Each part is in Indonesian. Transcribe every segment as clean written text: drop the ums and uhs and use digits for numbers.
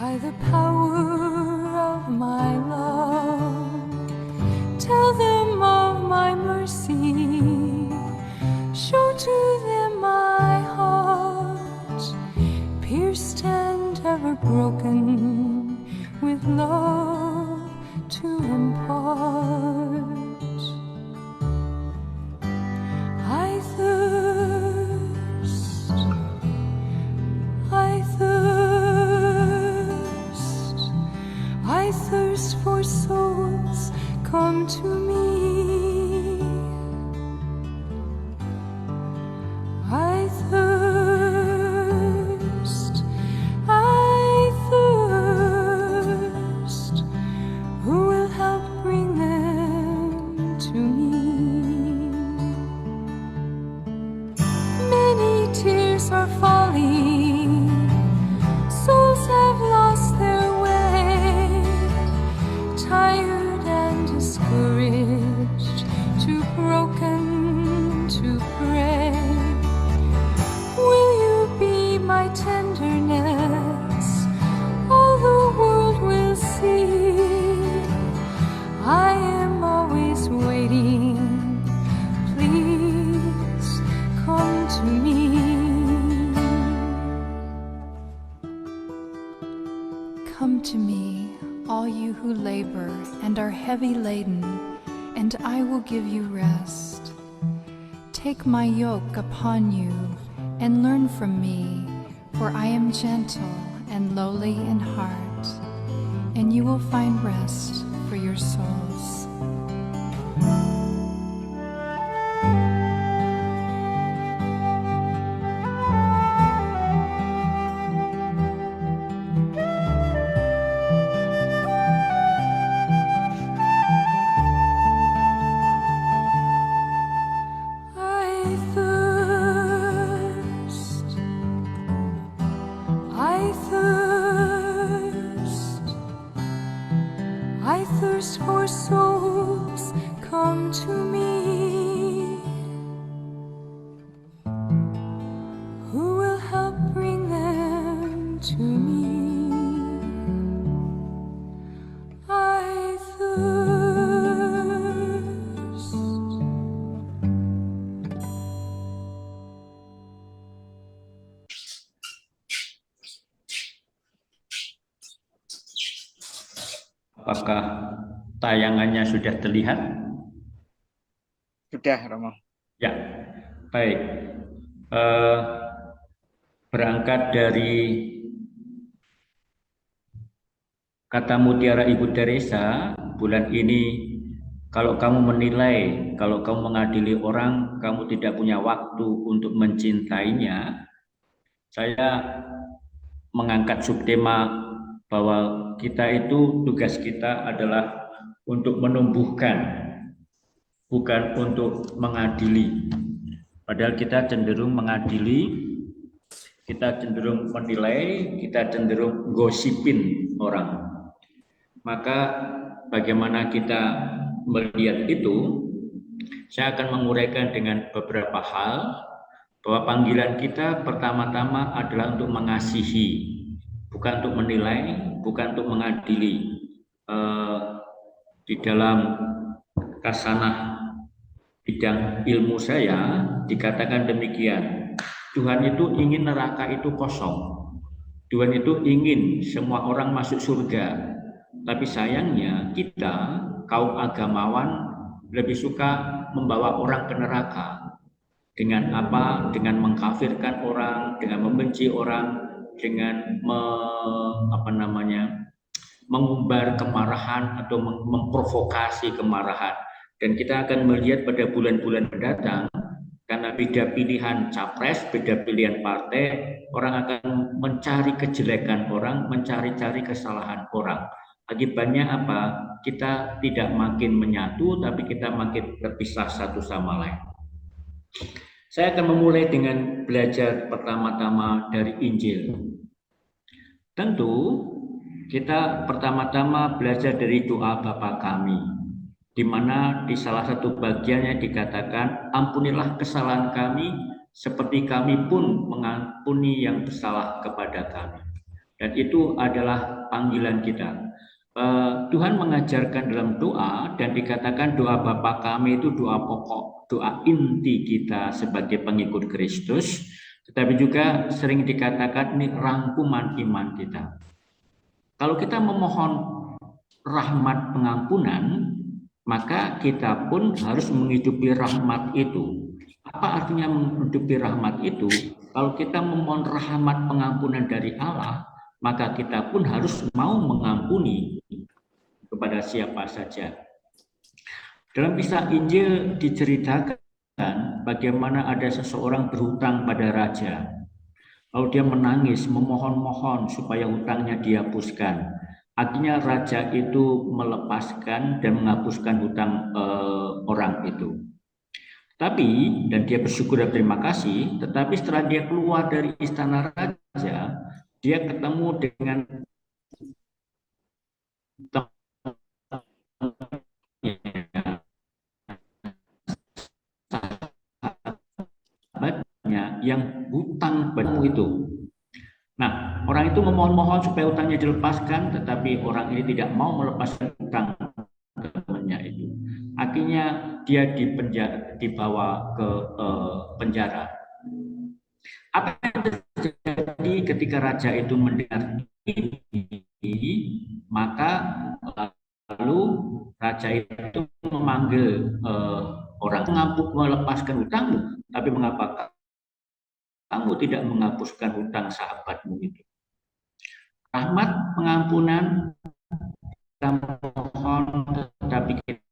by the power of my love. Tell them of my mercy, show to them my heart, pierced and ever broken, with love to impart. I thirst, I thirst, I thirst for souls, come to me. I thirst, I thirst, who will help bring them to me? Many tears are falling, souls have lost their way, tired and discouraged, too broken to pray. Will you be my tenderness? All the world will see. I am always waiting. Please come to me. Come to me, all you who labor and are heavy laden, and I will give you rest. Take my yoke upon you and learn from me, for I am gentle and lowly in heart, and you will find rest for your souls. I thirst, I thirst, I thirst for souls, come to me. Who will help bring them to me? I thirst. Apakah tayangannya sudah terlihat? Sudah, Romo. Ya, baik. Berangkat dari kata mutiara Ibu Teresa, bulan ini kalau kamu menilai, kalau kamu mengadili orang, kamu tidak punya waktu untuk mencintainya. Saya mengangkat subtema bahwa kita itu, tugas kita adalah untuk menumbuhkan, bukan untuk mengadili. Padahal kita cenderung mengadili, kita cenderung menilai, kita cenderung gosipin orang. Maka bagaimana kita melihat itu, saya akan menguraikan dengan beberapa hal, bahwa panggilan kita pertama-tama adalah untuk mengasihi, bukan untuk menilai, bukan untuk mengadili. Di dalam kasanah bidang ilmu saya dikatakan demikian, Tuhan itu ingin neraka itu kosong, Tuhan itu ingin semua orang masuk surga. Tapi sayangnya kita, kaum agamawan, lebih suka membawa orang ke neraka. Dengan apa? Dengan mengkafirkan orang, dengan membenci orang, dengan mengumbar kemarahan atau memprovokasi kemarahan. Dan kita akan melihat pada bulan-bulan mendatang, karena beda pilihan capres, beda pilihan partai, orang akan mencari kejelekan orang, mencari-cari kesalahan orang. Akibatnya apa? Kita tidak makin menyatu, tapi kita makin terpisah satu sama lain. Saya akan memulai dengan belajar pertama-tama dari Injil. Tentu kita pertama-tama belajar dari doa Bapa kami, di mana di salah satu bagiannya dikatakan, ampunilah kesalahan kami seperti kami pun mengampuni yang bersalah kepada kami. Dan itu adalah panggilan kita. Tuhan mengajarkan dalam doa dan dikatakan doa Bapa kami itu doa pokok, doa inti kita sebagai pengikut Kristus, tetapi juga sering dikatakan ini rangkuman iman kita. Kalau kita memohon rahmat pengampunan, maka kita pun harus menghidupi rahmat itu. Apa artinya menghidupi rahmat itu? Kalau kita memohon rahmat pengampunan dari Allah, maka kita pun harus mau mengampuni kepada siapa saja. Dalam kisah Injil diceritakan bagaimana ada seseorang berhutang pada raja. Lalu dia menangis, memohon-mohon supaya hutangnya dihapuskan. Akhirnya raja itu melepaskan dan menghapuskan hutang orang itu. Dan dia bersyukur dan terima kasih, tetapi setelah dia keluar dari istana raja, dia ketemu dengan sahabatnya yang hutang padamu itu. Nah, orang itu memohon-mohon supaya hutangnya dilepaskan, tetapi orang ini tidak mau melepaskan hutang temannya itu. Akhirnya dia dibawa ke penjara. Apa yang terjadi ketika raja itu mendengar ini, maka lalu raja itu memanggil orang, melepaskan hutangmu, tapi mengapa kamu tidak menghapuskan hutang sahabatmu itu? Rahmat pengampunan kita mohon, tetapi kita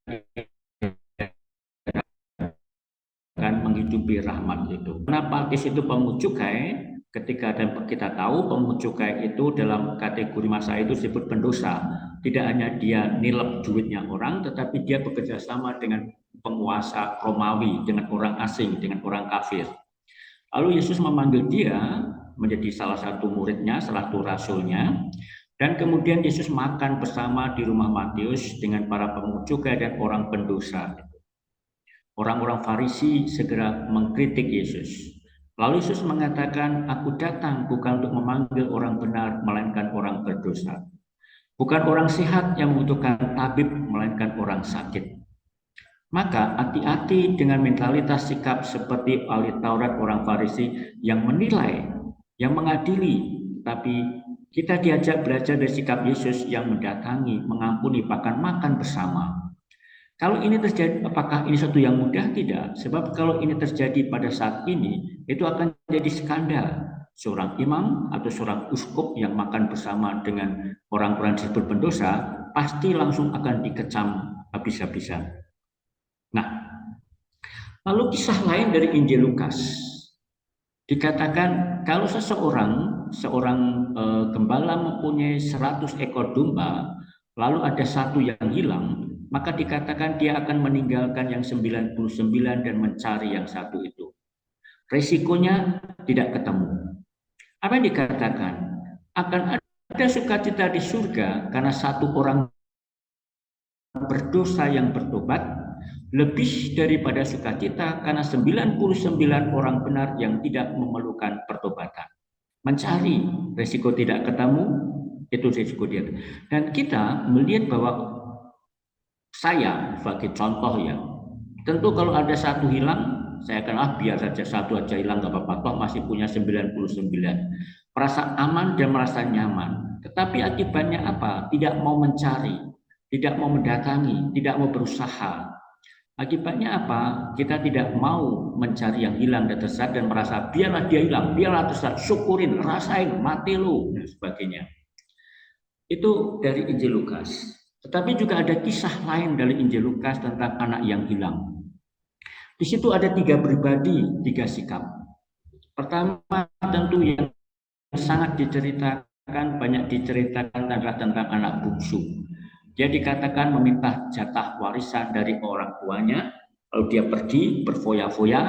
akan menghidupi rahmat itu. Karena Palkis itu pemungut cukai, ketika kita tahu pemungut cukai itu dalam kategori masa itu disebut pendosa. Tidak hanya dia nilep duitnya orang, tetapi dia bekerja sama dengan penguasa Romawi, dengan orang asing, dengan orang kafir. Lalu Yesus memanggil dia menjadi salah satu muridnya, salah satu rasulnya, dan kemudian Yesus makan bersama di rumah Matius dengan para pemungut cukai dan orang pendosa. Orang-orang Farisi segera mengkritik Yesus. Lalu Yesus mengatakan, aku datang bukan untuk memanggil orang benar, melainkan orang berdosa. Bukan orang sehat yang membutuhkan tabib, melainkan orang sakit. Maka hati-hati dengan mentalitas sikap seperti ahli Taurat orang Farisi yang menilai, yang mengadili, tapi kita diajak belajar dari sikap Yesus yang mendatangi, mengampuni, bahkan makan bersama. Kalau ini terjadi, apakah ini sesuatu yang mudah? Tidak. Sebab kalau ini terjadi pada saat ini, itu akan jadi skandal. Seorang imam atau seorang uskup yang makan bersama dengan orang-orang disebut pendosa, pasti langsung akan dikecam habis-habisan. Nah, lalu kisah lain dari Injil Lukas. Dikatakan kalau seorang gembala mempunyai 100 ekor domba, lalu ada satu yang hilang, maka dikatakan dia akan meninggalkan yang 99 dan mencari yang satu itu. Resikonya tidak ketemu. Apa yang dikatakan? Akan ada sukacita di surga karena satu orang berdosa yang bertobat, lebih daripada sukacita karena 99 orang benar yang tidak memerlukan pertobatan. Mencari, resiko tidak ketemu, itu resiko dia. Dan kita melihat bahwa saya sebagai contoh ya, tentu kalau ada satu hilang, saya akan biar saja satu aja hilang, gak apa-apa, toh masih punya 99. Merasa aman dan merasa nyaman. Tetapi akibatnya apa? Tidak mau mencari, tidak mau mendatangi, tidak mau berusaha. Akibatnya apa? Kita tidak mau mencari yang hilang dan tersesat dan merasa biarlah dia hilang, biarlah tersesat, syukurin, rasain, mati lu, dan sebagainya. Itu dari Injil Lukas. Tetapi juga ada kisah lain dari Injil Lukas tentang anak yang hilang. Di situ ada 3 pribadi, 3 sikap. Pertama tentu yang sangat diceritakan, banyak diceritakan adalah tentang anak bungsu. Dia dikatakan meminta jatah warisan dari orang tuanya, lalu dia pergi berfoya-foya,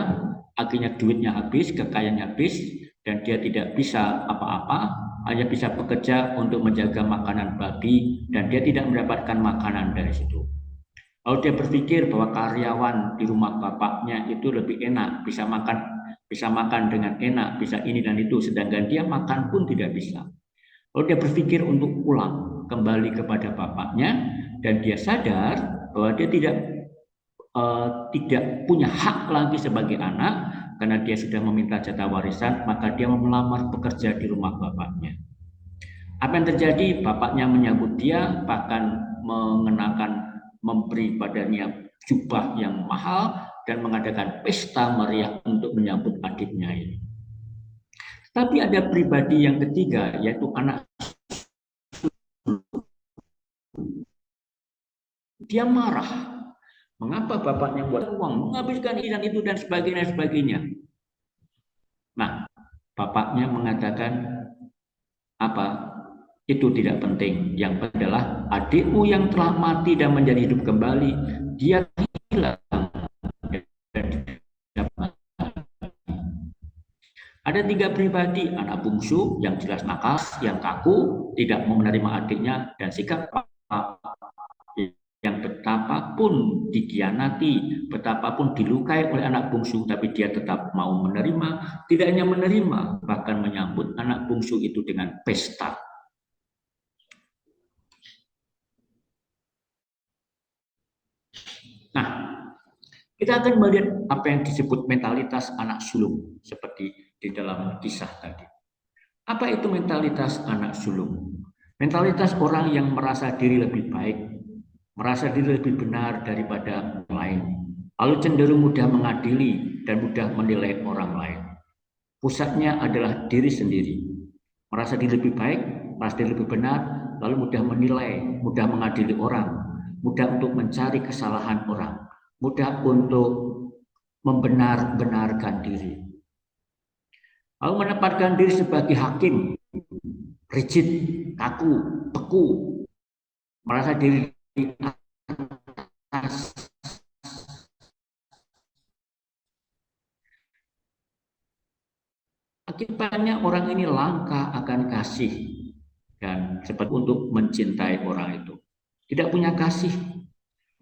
akhirnya duitnya habis, kekayaannya habis, dan dia tidak bisa apa-apa, hanya bisa bekerja untuk menjaga makanan babi, dan dia tidak mendapatkan makanan dari situ. Lalu dia berpikir bahwa karyawan di rumah bapaknya itu lebih enak, bisa makan dengan enak, bisa ini dan itu, sedangkan dia makan pun tidak bisa. Lalu dia berpikir untuk pulang kembali kepada bapaknya, dan dia sadar bahwa dia tidak punya hak lagi sebagai anak karena dia sudah meminta jatah warisan, maka dia melamar bekerja di rumah bapaknya. Apa yang terjadi? Bapaknya menyambut dia, bahkan memberi padanya jubah yang mahal dan mengadakan pesta meriah untuk menyambut adiknya ini. Tapi ada pribadi yang ketiga, yaitu anak. Dia marah. Mengapa bapaknya buat uang, menghabiskan ini dan itu dan sebagainya. Nah, bapaknya mengatakan, apa? Itu tidak penting. Yang adalah adikmu yang telah mati dan menjadi hidup kembali, dia hilang. Ada 3 pribadi, anak bungsu yang jelas nakal, yang kaku, tidak mau menerima adiknya, dan sikap yang betapapun dikhianati, betapapun dilukai oleh anak bungsu, tapi dia tetap mau menerima, tidak hanya menerima, bahkan menyambut anak bungsu itu dengan pesta. Nah, kita akan melihat apa yang disebut mentalitas anak sulung, seperti di dalam kisah tadi. Apa itu mentalitas anak sulung? Mentalitas orang yang merasa diri lebih baik, merasa diri lebih benar daripada orang lain, lalu cenderung mudah mengadili dan mudah menilai orang lain. Pusatnya adalah diri sendiri, merasa diri lebih baik, merasa diri lebih benar, lalu mudah menilai, mudah mengadili orang, mudah untuk mencari kesalahan orang, mudah untuk membenar-benarkan diri. Lalu menempatkan diri sebagai hakim, rigid, kaku, beku, merasa diri atas. Akibatnya orang ini langka akan kasih dan seperti untuk mencintai orang itu. Tidak punya kasih,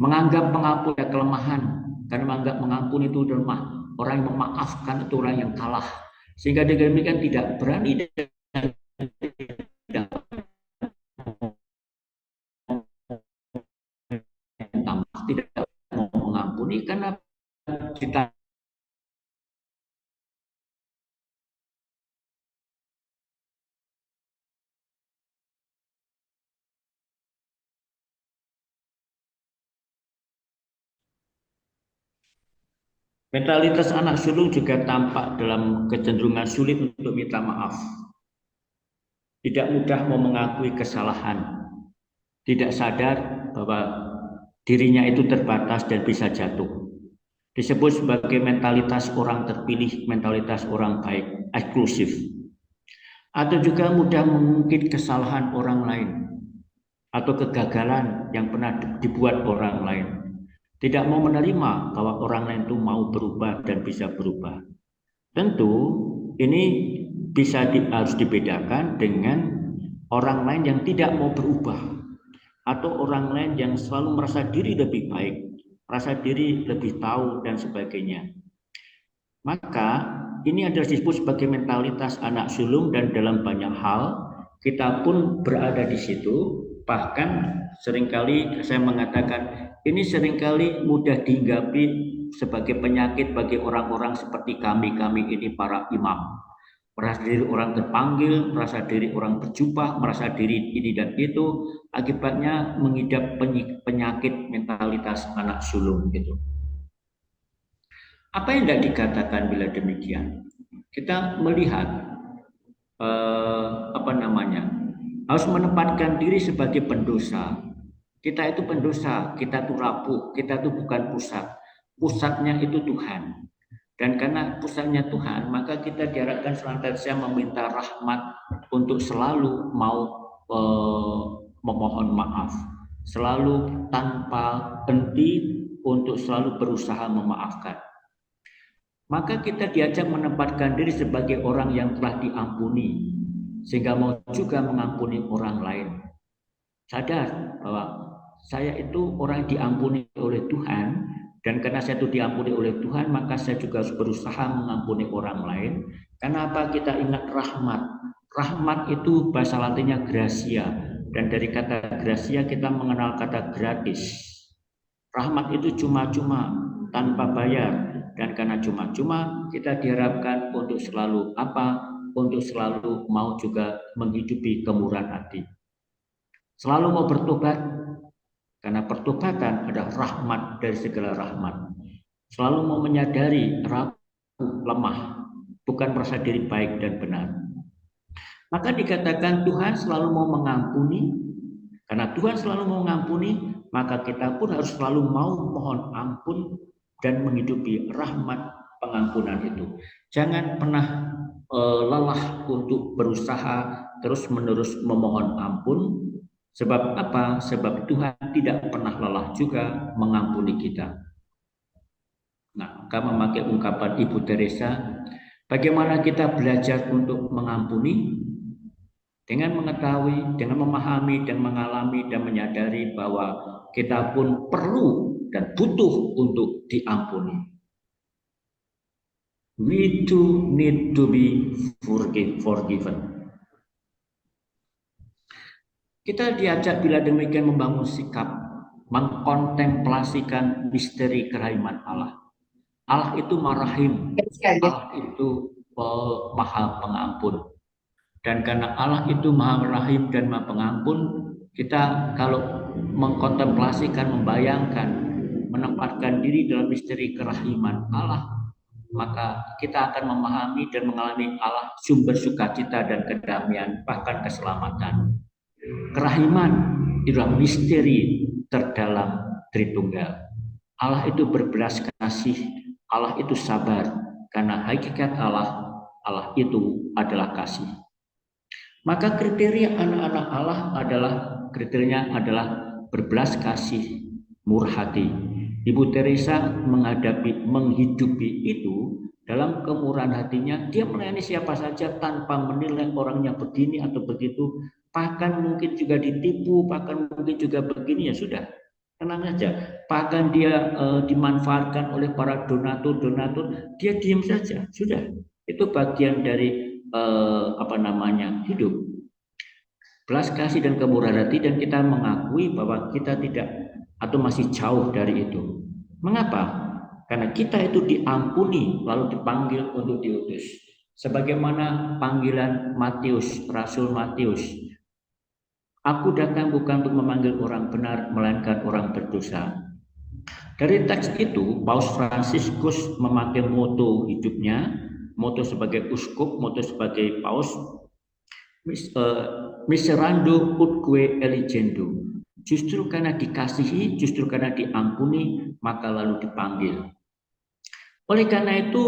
menganggap pengampun kelemahan, karena menganggap mengampun itu lemah. Orang yang memaafkan itu orang yang kalah, sehingga dia demikian tidak berani dan tidak mau mengampuni karena kita. Mentalitas anak sulung juga tampak dalam kecenderungan sulit untuk minta maaf. Tidak mudah mau mengakui kesalahan. Tidak sadar bahwa dirinya itu terbatas dan bisa jatuh. Disebut sebagai mentalitas orang terpilih, mentalitas orang baik, eksklusif. Atau juga mudah mengungkit kesalahan orang lain atau kegagalan yang pernah dibuat orang lain. Tidak mau menerima bahwa orang lain itu mau berubah dan bisa berubah. Tentu ini harus dibedakan dengan orang lain yang tidak mau berubah atau orang lain yang selalu merasa diri lebih baik, merasa diri lebih tahu dan sebagainya. Maka ini adalah disebut sebagai mentalitas anak sulung, dan dalam banyak hal kita pun berada di situ. Bahkan seringkali saya mengatakan ini seringkali mudah dihinggapi sebagai penyakit bagi orang-orang seperti kami ini para imam. Merasa diri orang terpanggil, merasa diri orang berjubah, merasa diri ini dan itu, akibatnya mengidap penyakit mentalitas anak sulung gitu. Apa yang tidak dikatakan bila demikian? Kita melihat harus menempatkan diri sebagai pendosa. Kita itu pendosa, kita itu rapuh, kita itu bukan pusat. Pusatnya itu Tuhan. Dan karena pusatnya Tuhan, maka kita diharapkan senantiasa meminta rahmat untuk selalu mau memohon maaf. Selalu tanpa henti untuk selalu berusaha memaafkan. Maka kita diajak menempatkan diri sebagai orang yang telah diampuni, sehingga mau juga mengampuni orang lain. Sadar bahwa saya itu orang diampuni oleh Tuhan, dan karena saya itu diampuni oleh Tuhan, maka saya juga harus berusaha mengampuni orang lain. Karena apa? Kita ingat rahmat, Rahmat itu bahasa Latinnya gracia, dan dari kata gracia kita mengenal kata gratis. Rahmat itu cuma-cuma, tanpa bayar, dan karena cuma-cuma kita diharapkan untuk selalu apa? Untuk selalu mau juga menghidupi kemurahan hati. Selalu mau bertobat, karena pertobatan adalah rahmat dari segala rahmat. Selalu mau menyadari rapuh, lemah, bukan merasa diri baik dan benar. Maka dikatakan Tuhan selalu mau mengampuni. Karena Tuhan selalu mau mengampuni, maka kita pun harus selalu mau mohon ampun dan menghidupi rahmat pengampunan itu. Jangan pernah lelah untuk berusaha terus-menerus memohon ampun. Sebab apa? Sebab Tuhan tidak pernah lelah juga mengampuni kita. Nah, kami memakai ungkapan Ibu Teresa, bagaimana kita belajar untuk mengampuni? Dengan mengetahui, dengan memahami dan mengalami dan menyadari bahwa kita pun perlu dan butuh untuk diampuni. We too need to be forgiven. Kita diajak bila demikian membangun sikap, mengkontemplasikan misteri kerahiman Allah. Allah itu marahim, Allah itu maha pengampun. Dan karena Allah itu maha rahim dan maha pengampun, kita kalau mengkontemplasikan, membayangkan, menempatkan diri dalam misteri kerahiman Allah, maka kita akan memahami dan mengalami Allah sumber sukacita dan kedamaian, bahkan keselamatan. Kerahiman adalah misteri terdalam Tritunggal. Allah itu berbelas kasih, Allah itu sabar, karena hakikat Allah itu adalah kasih. Maka kriteria anak-anak Allah kriterianya adalah berbelas kasih, murah hati. Ibu Teresa menghidupi itu dalam kemurahan hatinya. Dia melayani siapa saja tanpa menilai orangnya begini atau begitu. Bahkan mungkin juga ditipu, bahkan mungkin juga begini, ya sudah. Tenang saja. Bahkan dia dimanfaatkan oleh para donatur, dia diam saja. Sudah. Itu bagian dari hidup. Belas kasih dan kemurahan hati, dan kita mengakui bahwa kita tidak atau masih jauh dari itu. Mengapa? Karena kita itu diampuni lalu dipanggil untuk diutus. Sebagaimana panggilan Matius, Rasul Matius. Aku datang bukan untuk memanggil orang benar, melainkan orang berdosa. Dari teks itu, Paus Fransiskus memakai moto hidupnya, moto sebagai uskup, moto sebagai paus, miserando utque eligendo. Justru karena dikasihi, justru karena diampuni, maka lalu dipanggil. Oleh karena itu,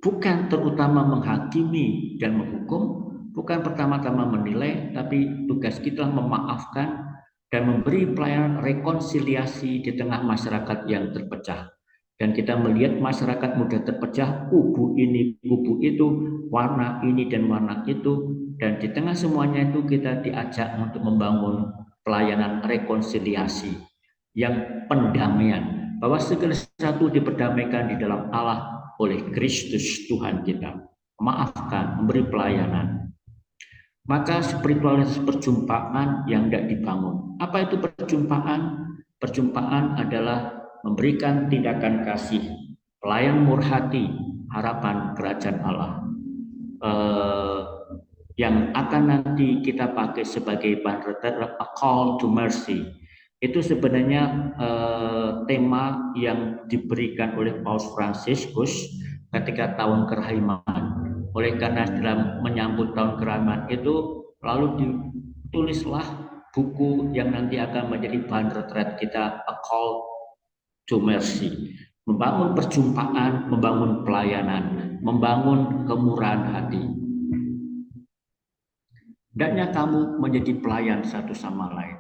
bukan terutama menghakimi dan menghukum, bukan pertama-tama menilai, tapi tugas kita memaafkan dan memberi pelayanan rekonsiliasi di tengah masyarakat yang terpecah. Dan kita melihat masyarakat mudah terpecah, kubu ini, kubu itu, warna ini dan warna itu. Dan di tengah semuanya itu kita diajak untuk membangun pelayanan rekonsiliasi yang pendamaian. Bahwa segala sesuatu diperdamaikan di dalam Allah oleh Kristus Tuhan kita. Maafkan, memberi pelayanan. Maka spiritualitas perjumpaan yang tidak dibangun. Apa itu perjumpaan? Perjumpaan adalah memberikan tindakan kasih, pelayan murah hati, harapan kerajaan Allah, yang akan nanti kita pakai sebagai bahan retet, a call to mercy. Itu sebenarnya tema yang diberikan oleh Paus Fransiskus ketika tahun kerahiman. Oleh karena dalam menyambut tahun kerahiman itu, lalu ditulislah buku yang nanti akan menjadi bahan retret kita, a call to mercy, membangun perjumpaan, membangun pelayanan, membangun kemurahan hati. Hendaknya kamu menjadi pelayan satu sama lain.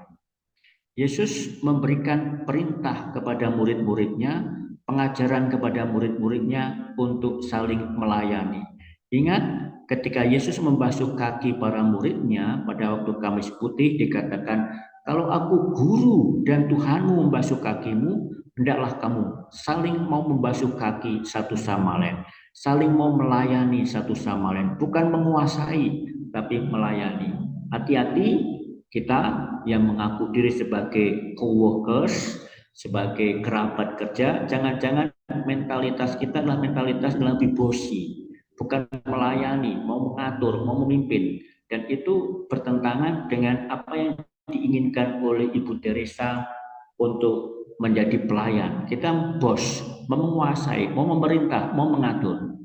Yesus memberikan perintah kepada murid-muridnya, pengajaran kepada murid-muridnya untuk saling melayani. Ingat, ketika Yesus membasuh kaki para muridnya pada waktu Kamis Putih, dikatakan, kalau aku guru dan Tuhanmu membasuh kakimu, hendaklah kamu saling mau membasuh kaki satu sama lain, saling mau melayani satu sama lain, bukan menguasai, tapi melayani. Hati-hati kita yang mengaku diri sebagai coworkers, sebagai kerabat kerja, jangan-jangan mentalitas kita adalah mentalitas lebih bosi, bukan melayani, mau mengatur, mau memimpin. Dan itu bertentangan dengan apa yang diinginkan oleh Ibu Teresa untuk menjadi pelayan. Kita bos, mau menguasai, mau memerintah, mau mengatur.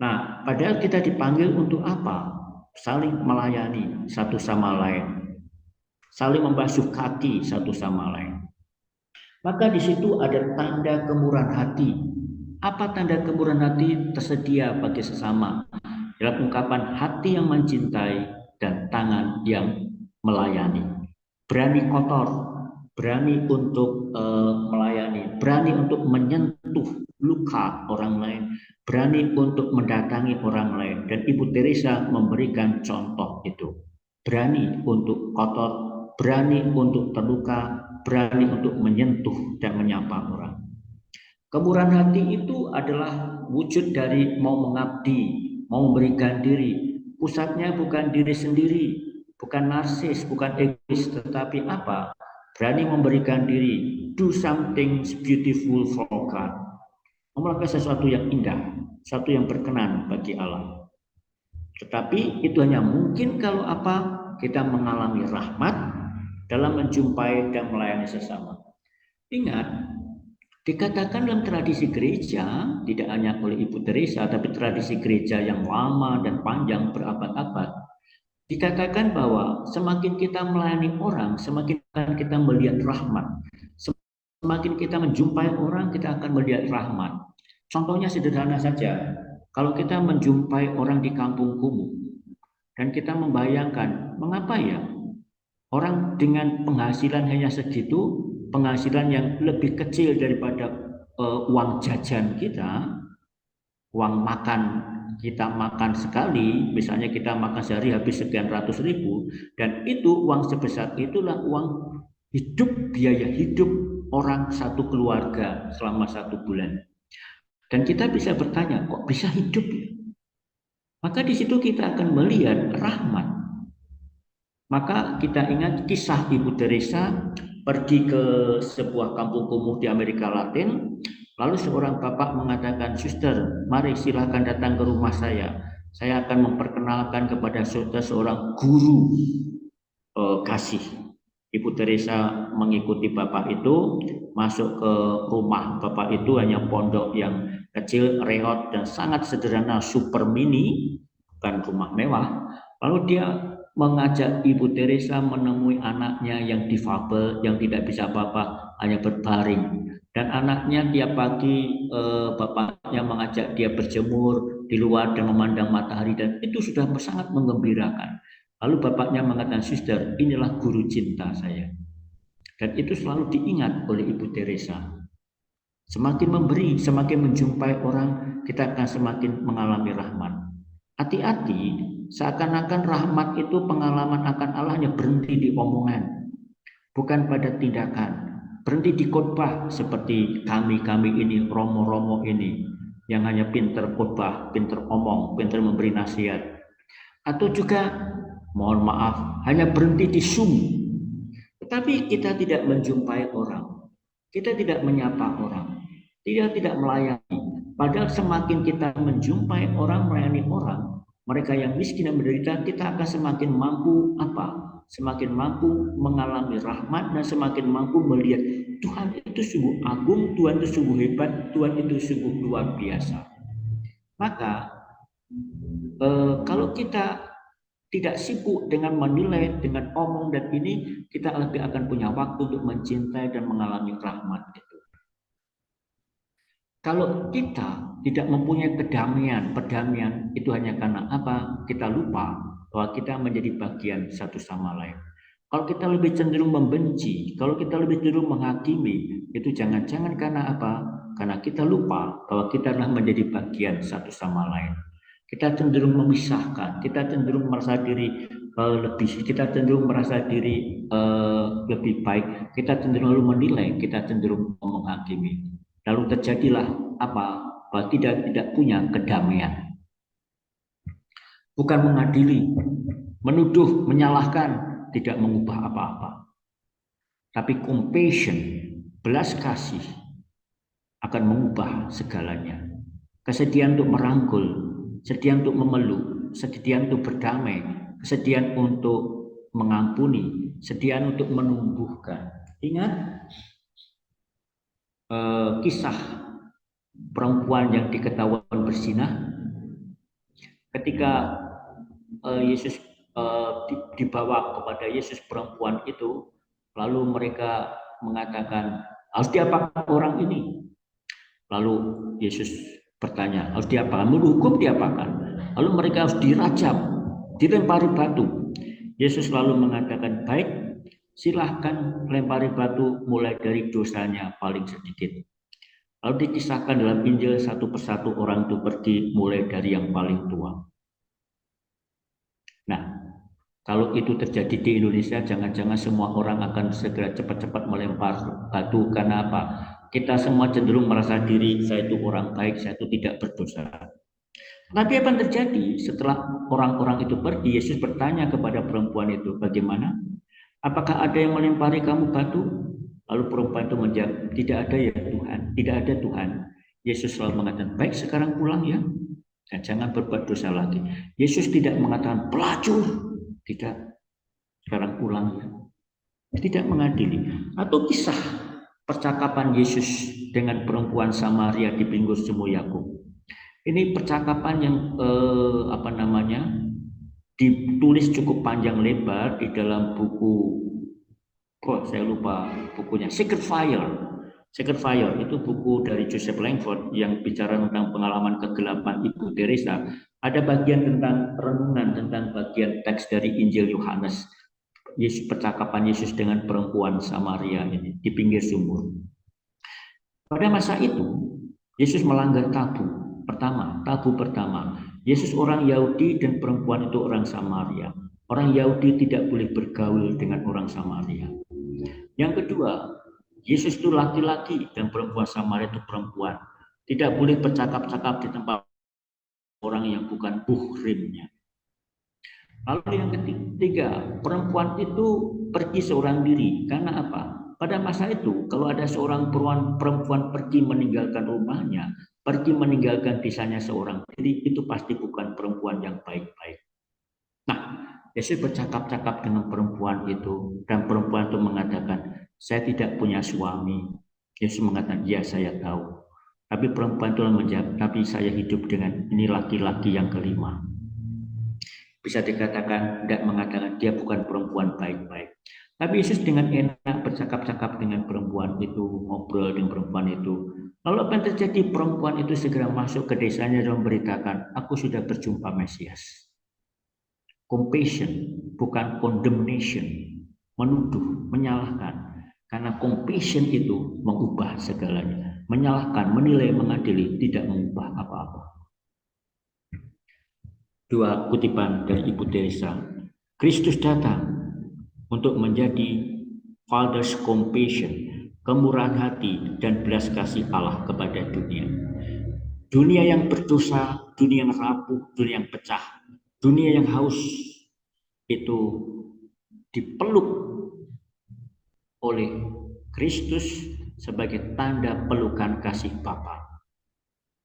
Nah, padahal kita dipanggil untuk apa? Saling melayani satu sama lain, saling membasuh kaki satu sama lain. Maka di situ ada tanda kemurahan hati. Apa tanda kemurahan hati? Tersedia bagi sesama. Dalam ungkapan hati yang mencintai dan tangan yang melayani. Berani kotor, berani untuk melayani, berani untuk menyentuh luka orang lain, berani untuk mendatangi orang lain. Dan Ibu Teresa memberikan contoh itu. Berani untuk kotor, berani untuk terluka, berani untuk menyentuh dan menyapa orang. Kemurahan hati itu adalah wujud dari mau mengabdi, mau memberikan diri. Pusatnya bukan diri sendiri, bukan narsis, bukan egois, tetapi apa? Berani memberikan diri, do something beautiful for God. Melakukan sesuatu yang indah, sesuatu yang berkenan bagi Allah. Tetapi itu hanya mungkin kalau apa? Kita mengalami rahmat dalam menjumpai dan melayani sesama. Ingat, dikatakan dalam tradisi gereja, tidak hanya oleh Ibu Teresa, tapi tradisi gereja yang lama dan panjang berabad-abad, dikatakan bahwa semakin kita melayani orang, semakin kita melihat rahmat. Semakin kita menjumpai orang, kita akan melihat rahmat. Contohnya sederhana saja, kalau kita menjumpai orang di kampung kumuh, dan kita membayangkan, mengapa ya orang dengan penghasilan hanya segitu, penghasilan yang lebih kecil daripada uang jajan kita, uang makan kita makan sekali, misalnya kita makan sehari habis sekian ratus ribu, dan itu uang sebesar itulah uang hidup, biaya hidup orang satu keluarga selama 1 bulan. Dan kita bisa bertanya, kok bisa hidup ya? Maka di situ kita akan melihat rahmat. Maka kita ingat kisah Ibu Teresa pergi ke sebuah kampung kumuh di Amerika Latin. Lalu seorang bapak mengatakan, "Suster, mari silakan datang ke rumah saya. Saya akan memperkenalkan kepada saudara seorang guru kasih." Ibu Teresa mengikuti bapak itu, masuk ke rumah bapak itu, hanya pondok yang kecil, reot dan sangat sederhana, super mini, bukan rumah mewah. Lalu dia mengajak Ibu Teresa menemui anaknya yang difabel, yang tidak bisa apa-apa, hanya berbaring. Dan anaknya tiap pagi bapaknya mengajak dia berjemur di luar dan memandang matahari, dan itu sudah sangat menggembirakan. Lalu bapaknya mengatakan, "Suster, inilah guru cinta saya." Dan itu selalu diingat oleh Ibu Teresa. Semakin memberi, semakin menjumpai orang, kita akan semakin mengalami rahmat. Hati-hati, seakan-akan rahmat itu pengalaman akan Allah hanya berhenti di omongan, bukan pada tindakan. Berhenti di khotbah seperti kami ini, romo-romo ini, yang hanya pinter khotbah, pinter omong, pinter memberi nasihat. Atau juga, mohon maaf, hanya berhenti di Zoom. Tetapi kita tidak menjumpai orang, kita tidak menyapa orang, tidak melayani. Padahal semakin kita menjumpai orang, melayani orang, mereka yang miskin dan menderita, kita akan semakin mampu apa? Semakin mampu mengalami rahmat dan semakin mampu melihat Tuhan itu sungguh agung, Tuhan itu sungguh hebat, Tuhan itu sungguh luar biasa. Maka kalau kita tidak sibuk dengan menilai, dengan omong dan ini, kita lebih akan punya waktu untuk mencintai dan mengalami rahmat itu. Kalau kita tidak mempunyai perdamaian itu hanya karena apa? Kita lupa bahwa kita menjadi bagian satu sama lain. Kalau kita lebih cenderung membenci, kalau kita lebih cenderung menghakimi, itu jangan-jangan karena apa? Karena kita lupa bahwa kita adalah menjadi bagian satu sama lain. Kita cenderung memisahkan, kita cenderung merasa diri kita cenderung merasa diri lebih baik, kita cenderung lalu menilai, kita cenderung menghakimi. Lalu terjadilah apa? Bahwa tidak punya kedamaian. Bukan mengadili, Menuduh, menyalahkan tidak mengubah apa-apa. Tapi compassion, belas kasih akan mengubah segalanya. Kesediaan untuk merangkul, kesediaan untuk memeluk, kesediaan untuk berdamai, kesediaan untuk mengampuni, kesediaan untuk menumbuhkan. Ingat kisah perempuan yang diketahuan berzina ketika Yesus dibawa kepada Yesus perempuan itu, lalu mereka mengatakan, harus diapakan orang ini? Lalu Yesus bertanya, harus diapakan? Menghukum diapakan? Lalu mereka harus dirajam, dilempari batu. Yesus lalu mengatakan, baik, silahkan lempari batu mulai dari dosanya paling sedikit. Lalu dikisahkan dalam Injil satu persatu orang itu pergi mulai dari yang paling tua. Nah, kalau itu terjadi di Indonesia, jangan-jangan semua orang akan segera cepat-cepat melempar batu. Karena apa? Kita semua cenderung merasa diri, saya itu orang baik, saya itu tidak berdosa. Tapi apa yang terjadi setelah orang-orang itu pergi? Yesus bertanya kepada perempuan itu, bagaimana? Apakah ada yang melempari kamu batu? Lalu perempuan itu menjawab, tidak ada ya Tuhan, tidak ada Tuhan. Yesus selalu mengatakan, baik sekarang pulang ya, dan jangan berbuat dosa lagi. Yesus tidak mengatakan pelacur, tidak, sekarang pulang ya. Tidak mengadili. Atau kisah percakapan Yesus dengan perempuan Samaria di pinggir Sumur Yakub. Ini percakapan yang ditulis cukup panjang lebar di dalam buku, saya lupa bukunya, Sacred Fire. Sacred Fire itu buku dari Joseph Langford yang bicara tentang pengalaman kegelapan Ibu Teresa. Ada bagian tentang renungan tentang bagian teks dari Injil Yohanes. Yesus, percakapan Yesus dengan perempuan Samaria ini di pinggir sumur. Pada masa itu, Yesus melanggar tabu pertama. Yesus orang Yahudi dan perempuan itu orang Samaria. Orang Yahudi tidak boleh bergaul dengan orang Samaria. Yang kedua, Yesus itu laki-laki dan perempuan Samaria itu perempuan. Tidak boleh bercakap-cakap di tempat orang yang bukan muhrimnya. Lalu yang ketiga, perempuan itu pergi seorang diri. Karena apa? Pada masa itu, kalau ada seorang perempuan pergi meninggalkan rumahnya, pergi meninggalkan desanya seorang diri, itu pasti bukan perempuan yang baik-baik. Nah, Yesus bercakap-cakap dengan perempuan itu, dan perempuan itu mengatakan, saya tidak punya suami. Yesus mengatakan, ya saya tahu. Tapi perempuan itu menjawab, tapi saya hidup dengan ini laki-laki yang kelima. Bisa dikatakan, tidak mengatakan dia bukan perempuan baik-baik. Tapi Yesus dengan enak bercakap-cakap dengan perempuan itu, ngobrol dengan perempuan itu. Lalu apa yang terjadi? Perempuan itu segera masuk ke desanya dan memberitakan, aku sudah berjumpa Mesias. Compassion, bukan condemnation, menuduh, menyalahkan. Karena compassion itu mengubah segalanya. Menyalahkan, menilai, mengadili, tidak mengubah apa-apa. Dua kutipan dari Ibu Teresa. Kristus datang untuk menjadi Father's compassion, kemurahan hati dan belas kasih Allah kepada dunia. Dunia yang berdosa, dunia yang rapuh, dunia yang pecah, dunia yang haus, itu dipeluk oleh Kristus sebagai tanda pelukan kasih Bapa.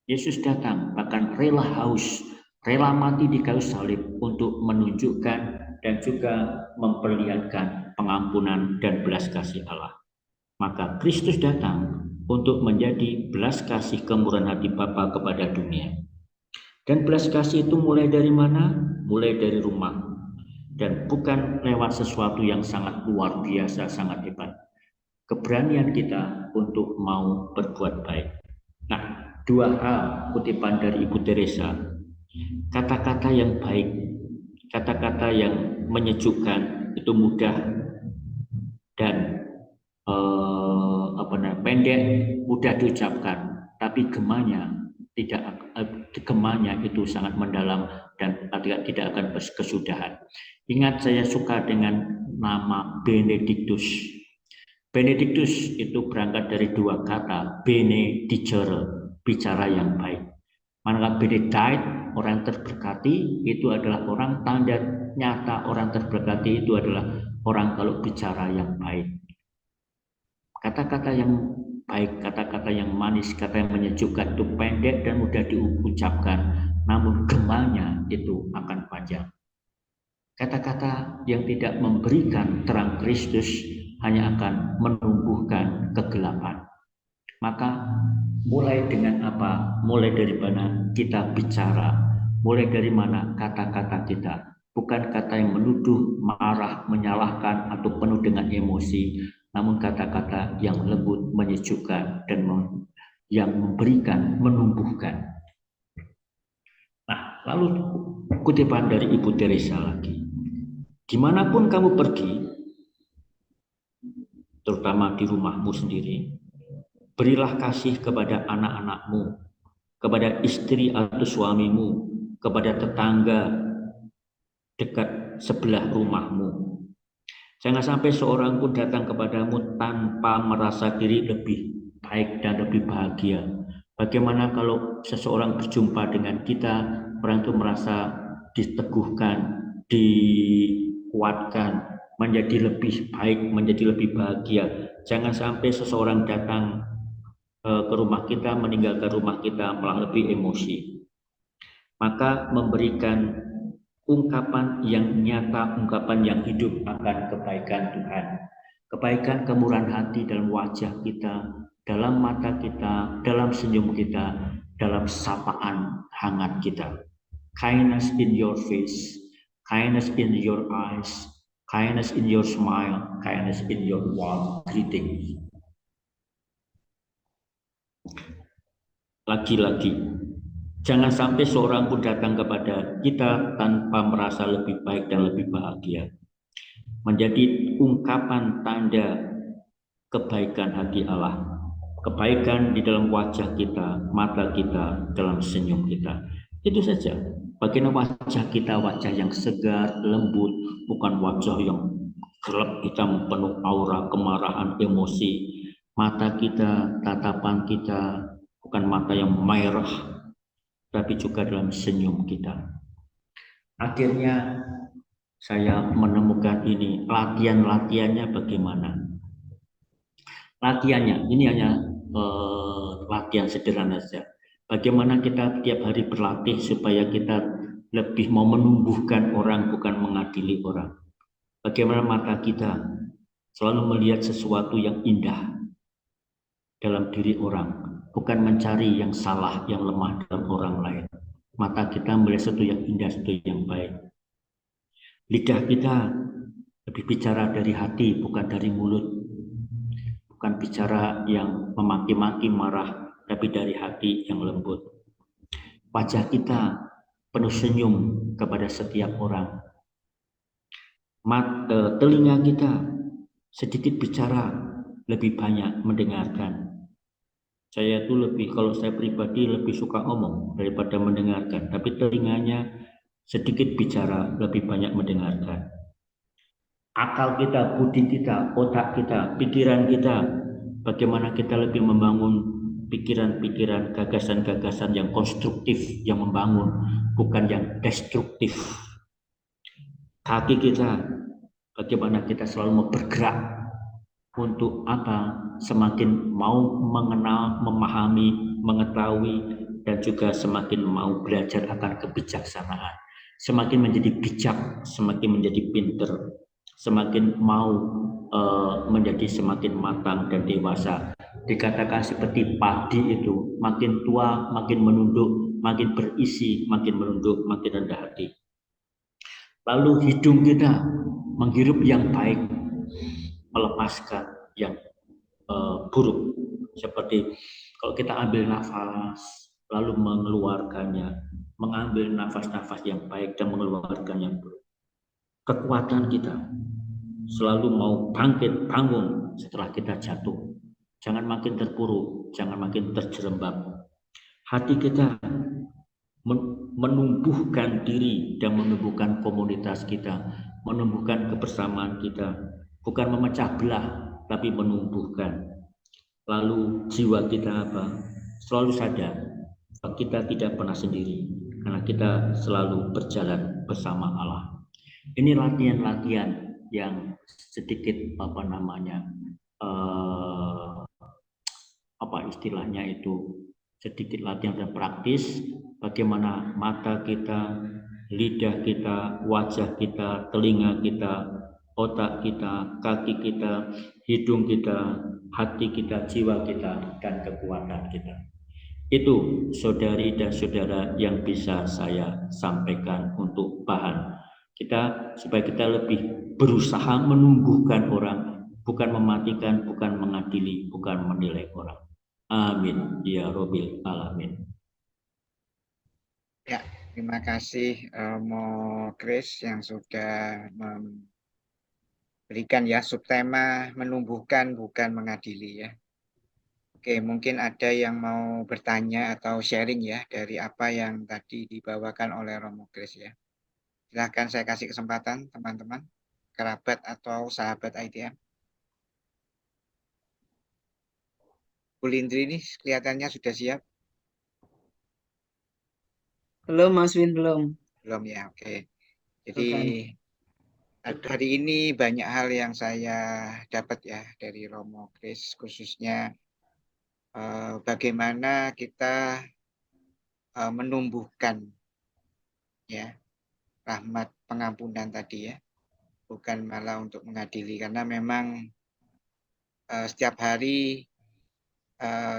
Yesus datang bahkan rela haus, rela mati di kayu salib untuk menunjukkan dan juga memperlihatkan pengampunan dan belas kasih Allah. Maka Kristus datang untuk menjadi belas kasih kemurahan hati Bapa kepada dunia. Dan belas kasih itu mulai dari mana? Mulai dari rumah. Dan bukan lewat sesuatu yang sangat luar biasa, sangat hebat. Keberanian kita untuk mau berbuat baik. Nah, dua hal kutipan dari Ibu Teresa. Kata-kata yang baik, kata-kata yang menyejukkan itu mudah dan pendek, mudah diucapkan, tapi gemanya itu sangat mendalam dan tidak akan berkesudahan. Ingat, saya suka dengan nama Benedictus. Benedictus itu berangkat dari dua kata, bene dicere, bicara yang baik. Manakala benedict, orang terberkati, itu adalah orang, tanda nyata orang terberkati itu adalah orang kalau bicara yang baik. Kata-kata yang baik, kata-kata yang manis, kata yang menyejukkan itu pendek dan mudah diucapkan, namun gemanya itu akan panjang. Kata-kata yang tidak memberikan terang Kristus hanya akan menumbuhkan kegelapan. Maka mulai dengan apa? Mulai dari mana kita bicara? Mulai dari mana kata-kata kita? Bukan kata yang menuduh, marah, menyalahkan, atau penuh dengan emosi, namun kata-kata yang lembut, menyejukkan, dan yang memberikan, menumbuhkan. Nah, lalu kutipan dari Ibu Teresa lagi. Dimanapun kamu pergi, terutama di rumahmu sendiri, berilah kasih kepada anak-anakmu, kepada istri atau suamimu, kepada tetangga dekat sebelah rumahmu. Jangan sampai seorang pun datang kepadamu tanpa merasa diri lebih baik dan lebih bahagia. Bagaimana kalau seseorang berjumpa dengan kita, orang itu merasa diteguhkan, dikuatkan, menjadi lebih baik, menjadi lebih bahagia. Jangan sampai seseorang datang ke rumah kita, meninggalkan rumah kita malah lebih emosi. Maka memberikan ungkapan yang nyata, ungkapan yang hidup akan kebaikan Tuhan. Kebaikan, kemurahan hati dalam wajah kita, dalam mata kita, dalam senyum kita, dalam sapaan hangat kita. Kindness in your face, kindness in your eyes, kindness in your smile, kindness in your warm greeting. Lagi-lagi, jangan sampai seorang pun datang kepada kita tanpa merasa lebih baik dan lebih bahagia. Menjadi ungkapan tanda kebaikan hati Allah, kebaikan di dalam wajah kita, mata kita, dalam senyum kita. Itu saja. Bagaimana wajah kita, wajah yang segar, lembut, bukan wajah yang gelap, hitam, penuh aura, kemarahan, emosi. Mata kita, tatapan kita, bukan mata yang merah, tapi juga dalam senyum kita. Akhirnya saya menemukan ini, latihannya bagaimana. Latihannya, ini hanya latihan sederhana saja. Bagaimana kita tiap hari berlatih supaya kita lebih mau menumbuhkan orang, bukan mengadili orang. Bagaimana mata kita selalu melihat sesuatu yang indah dalam diri orang, bukan mencari yang salah, yang lemah dalam orang lain. Mata kita melihat sesuatu yang indah, sesuatu yang baik. Lidah kita lebih bicara dari hati, bukan dari mulut. Bukan bicara yang memaki-maki, marah, tapi dari hati yang lembut. Wajah kita penuh senyum kepada setiap orang. Telinga kita sedikit bicara, lebih banyak mendengarkan. Saya itu kalau saya pribadi lebih suka ngomong daripada mendengarkan, tapi telinganya sedikit bicara, lebih banyak mendengarkan. Akal kita, budi kita, otak kita, pikiran kita, bagaimana kita lebih membangun pikiran-pikiran, gagasan-gagasan yang konstruktif, yang membangun, bukan yang destruktif. Kaki kita, bagaimana kita selalu mau bergerak untuk apa? Semakin mau mengenal, memahami, mengetahui, dan juga semakin mau belajar akan kebijaksanaan. Semakin menjadi bijak, semakin menjadi pinter, semakin mau menjadi semakin matang dan dewasa. Dikatakan seperti padi itu, makin tua makin menunduk, makin berisi makin menunduk, makin rendah hati. Lalu hidung kita menghirup yang baik, melepaskan yang buruk. Seperti kalau kita ambil nafas lalu mengeluarkannya, mengambil nafas-nafas yang baik dan mengeluarkan yang buruk. Kekuatan kita selalu mau bangkit, bangun setelah kita jatuh. Jangan makin terpuruk, jangan makin terjerembab. Hati kita menumbuhkan diri dan menumbuhkan komunitas kita, menumbuhkan kebersamaan kita, bukan memecah belah, tapi menumbuhkan. Lalu jiwa kita apa? Selalu sadar kita tidak pernah sendiri karena kita selalu berjalan bersama Allah. Ini latihan-latihan yang sedikit apa namanya apa istilahnya itu sedikit latihan dan praktis bagaimana mata kita, lidah kita, wajah kita, telinga kita, otak kita, kaki kita, hidung kita, hati kita, jiwa kita, dan kekuatan kita. Itu saudari dan saudara yang bisa saya sampaikan untuk bahan kita supaya kita lebih berusaha menumbuhkan orang, bukan mematikan, bukan mengadili, bukan menilai orang. Amin ya Robbil alamin. Ya, terima kasih Mo Chris yang sudah memberikan ya subtema menumbuhkan bukan mengadili ya. Oke, mungkin ada yang mau bertanya atau sharing ya dari apa yang tadi dibawakan oleh Romo Chris ya. Silahkan saya kasih kesempatan teman-teman, kerabat atau sahabat ITM. Bu Lindri ini kelihatannya sudah siap. Belum, Mas Win, belum. Belum ya, oke. Jadi hari ini banyak hal yang saya dapat ya dari Romo Chris, khususnya bagaimana kita menumbuhkan ya rahmat pengampunan tadi ya, bukan malah untuk mengadili, karena memang setiap hari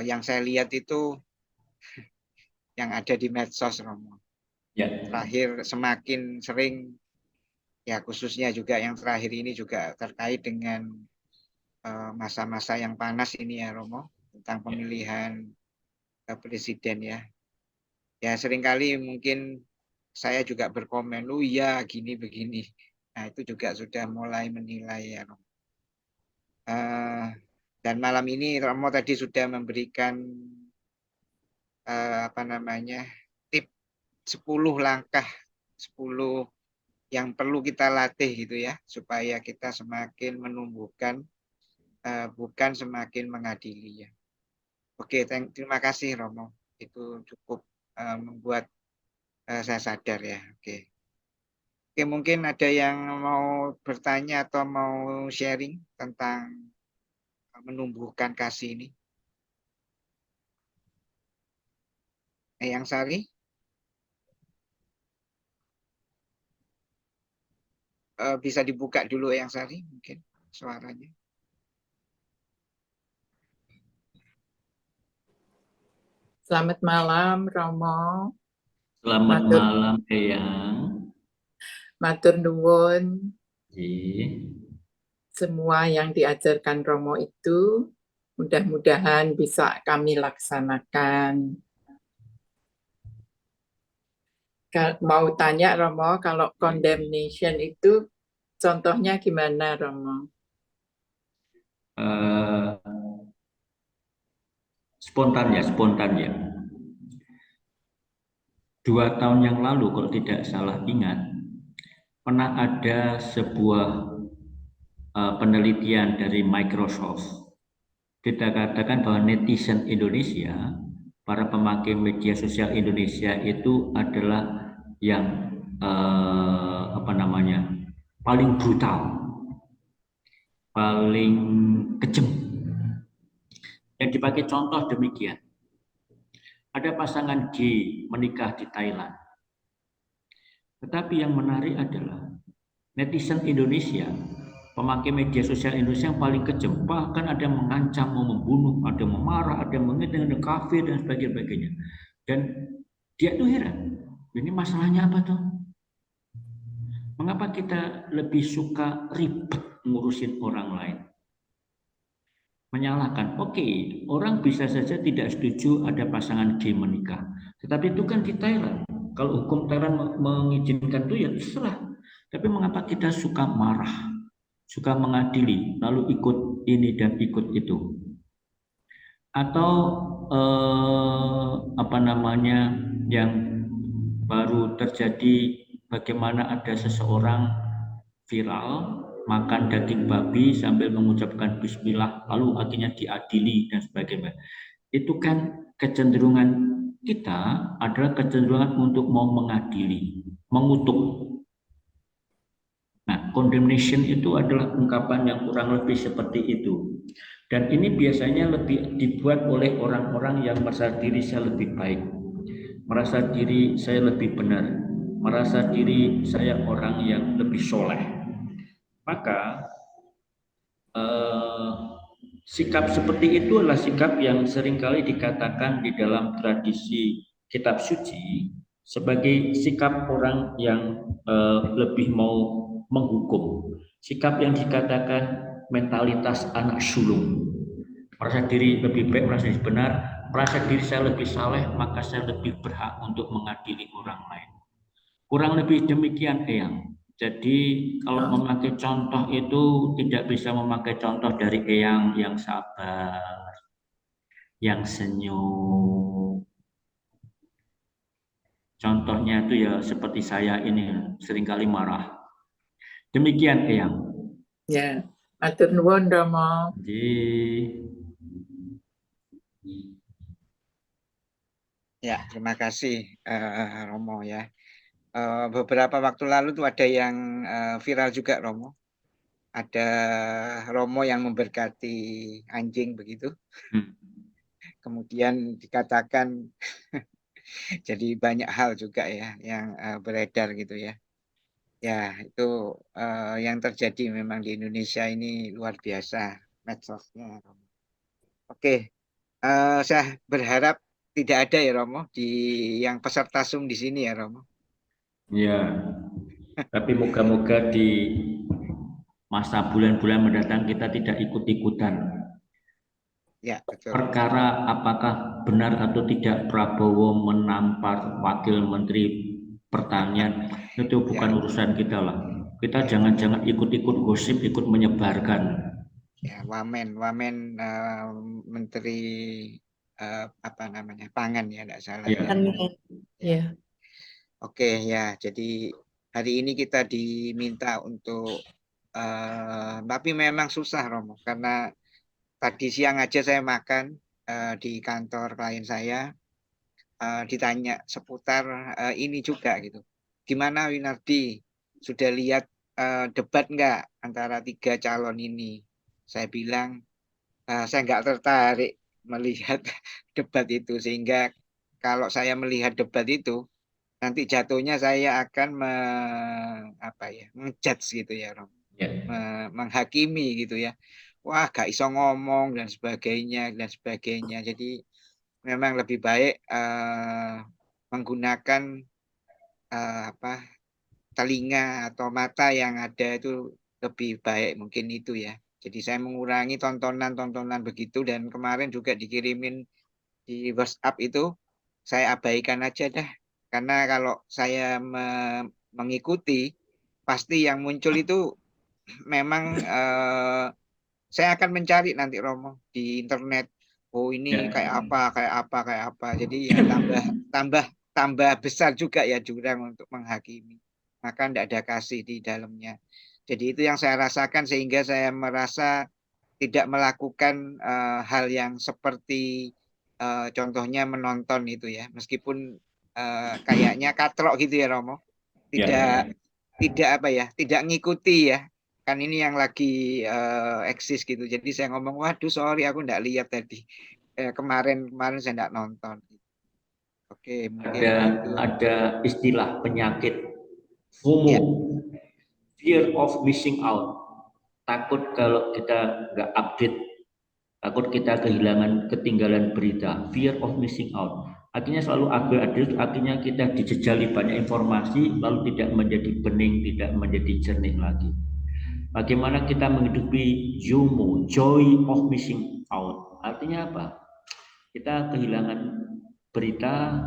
yang saya lihat itu yang ada di medsos Romo. Ya. Terakhir semakin sering ya, khususnya juga yang terakhir ini juga terkait dengan masa-masa yang panas ini ya Romo, tentang pemilihan presiden ya. Ya seringkali mungkin saya juga berkomen, oh iya gini begini. Nah itu juga sudah mulai menilai ya Romo. Dan malam ini Romo tadi sudah memberikan apa namanya tip 10 langkah, 10 yang perlu kita latih gitu ya, supaya kita semakin menumbuhkan bukan semakin mengadili ya. Oke, terima kasih Romo. Itu cukup membuat saya sadar ya. Oke, mungkin ada yang mau bertanya atau mau sharing tentang menumbuhkan kasih ini. Yang Sari? Bisa dibuka dulu yang Sari mungkin suaranya. Selamat malam, Romo. Selamat malam, Eyang. Matur nuwun. Iya. Semua yang diajarkan Romo itu mudah-mudahan bisa kami laksanakan. Mau tanya Romo, kalau condemnation itu contohnya gimana Romo? Spontan ya. 2 tahun yang lalu kalau tidak salah ingat, pernah ada sebuah penelitian dari Microsoft. Kita katakan bahwa netizen Indonesia, para pemakai media sosial Indonesia itu adalah yang paling brutal, paling kejam. Yang dipakai contoh demikian. Ada pasangan gay menikah di Thailand. Tetapi yang menarik adalah netizen Indonesia, pemakai media sosial Indonesia yang paling kejam, bahkan ada yang mengancam mau membunuh, ada yang memarah, ada yang menghina, ada kafir dan sebagainya. Dan dia tuh heran, ini masalahnya apa tuh? Mengapa kita lebih suka ribet ngurusin orang lain? Menyalahkan, oke, orang bisa saja tidak setuju ada pasangan gay menikah, tetapi itu kan di Thailand. Kalau hukum Thailand mengizinkan itu ya terserah. Tapi mengapa kita suka marah, suka mengadili, lalu ikut ini dan ikut itu? Atau yang baru terjadi, bagaimana ada seseorang viral makan daging babi sambil mengucapkan bismillah, lalu akhirnya diadili dan sebagainya. Itu kan kecenderungan kita adalah kecenderungan untuk mau mengadili, mengutuk. Nah, condemnation itu adalah ungkapan yang kurang lebih seperti itu. Dan ini biasanya lebih dibuat oleh orang-orang yang merasa diri saya lebih baik, merasa diri saya lebih benar, merasa diri saya orang yang lebih soleh. Maka sikap seperti itu adalah sikap yang seringkali dikatakan di dalam tradisi kitab suci sebagai sikap orang yang lebih mau menghukum. Sikap yang dikatakan mentalitas anak sulung. Merasa diri lebih baik, merasa diri benar, merasa diri saya lebih saleh, maka saya lebih berhak untuk mengadili orang lain. Kurang lebih demikian, Eyang. Jadi kalau memakai contoh itu tidak bisa memakai contoh dari Eyang yang sabar, yang senyum. Contohnya itu ya seperti saya ini seringkali marah. Demikian Eyang. Ya, matur nuwun Romo. Ya, terima kasih Romo ya. Beberapa waktu lalu tuh ada yang viral juga Romo. Ada Romo yang memberkati anjing begitu. Kemudian dikatakan jadi banyak hal juga ya yang beredar gitu ya. Ya, itu yang terjadi memang di Indonesia ini luar biasa medsosnya. Oke, saya berharap tidak ada ya Romo di yang peserta Zoom di sini ya Romo. Ya, tapi moga-moga di masa bulan-bulan mendatang kita tidak ikut-ikutan. Ya, betul. Perkara apakah benar atau tidak Prabowo menampar Wakil Menteri Pertanian itu bukan urusan kita lah. Kita jangan-jangan ikut-ikut gosip, ikut menyebarkan. Ya, wamen Menteri apa namanya pangan ya, tidak salah Ya. ya. Oke ya, jadi hari ini kita diminta untuk tapi memang susah Romo karena tadi siang aja saya makan di kantor klien saya ditanya seputar ini juga gitu. Gimana Winardi? Sudah lihat debat nggak antara 3 calon ini? Saya bilang saya nggak tertarik melihat debat itu sehingga kalau saya melihat debat itu nanti jatuhnya saya akan ngejudge gitu ya Rom, menghakimi gitu ya. Wah, gak iso ngomong dan sebagainya. Jadi memang lebih baik menggunakan telinga atau mata yang ada itu lebih baik mungkin itu ya. Jadi saya mengurangi tontonan-tontonan begitu dan kemarin juga dikirimin di WhatsApp itu saya abaikan aja dah. Karena kalau saya mengikuti pasti yang muncul itu memang saya akan mencari nanti Romo di internet. Oh ini kayak apa. Jadi ya tambah besar juga ya jurang untuk menghakimi. Maka tidak ada kasih di dalamnya. Jadi itu yang saya rasakan sehingga saya merasa tidak melakukan hal yang seperti contohnya menonton itu ya. Meskipun kayaknya katrok gitu ya Romo. Tidak ngikuti ya. Kan ini yang lagi eksis gitu. Jadi saya ngomong, waduh sorry aku tidak lihat tadi. Kemarin saya tidak nonton. Oke, mungkin itu. Ada istilah penyakit FOMO, fear of missing out. Takut kalau kita nggak update, takut kita ketinggalan berita, fear of missing out. Akhirnya selalu update, akhirnya kita dijejali banyak informasi, lalu tidak menjadi bening, tidak menjadi jernih lagi. Bagaimana kita menghidupi JOMO, joy of missing out? Artinya apa? Kita kehilangan berita,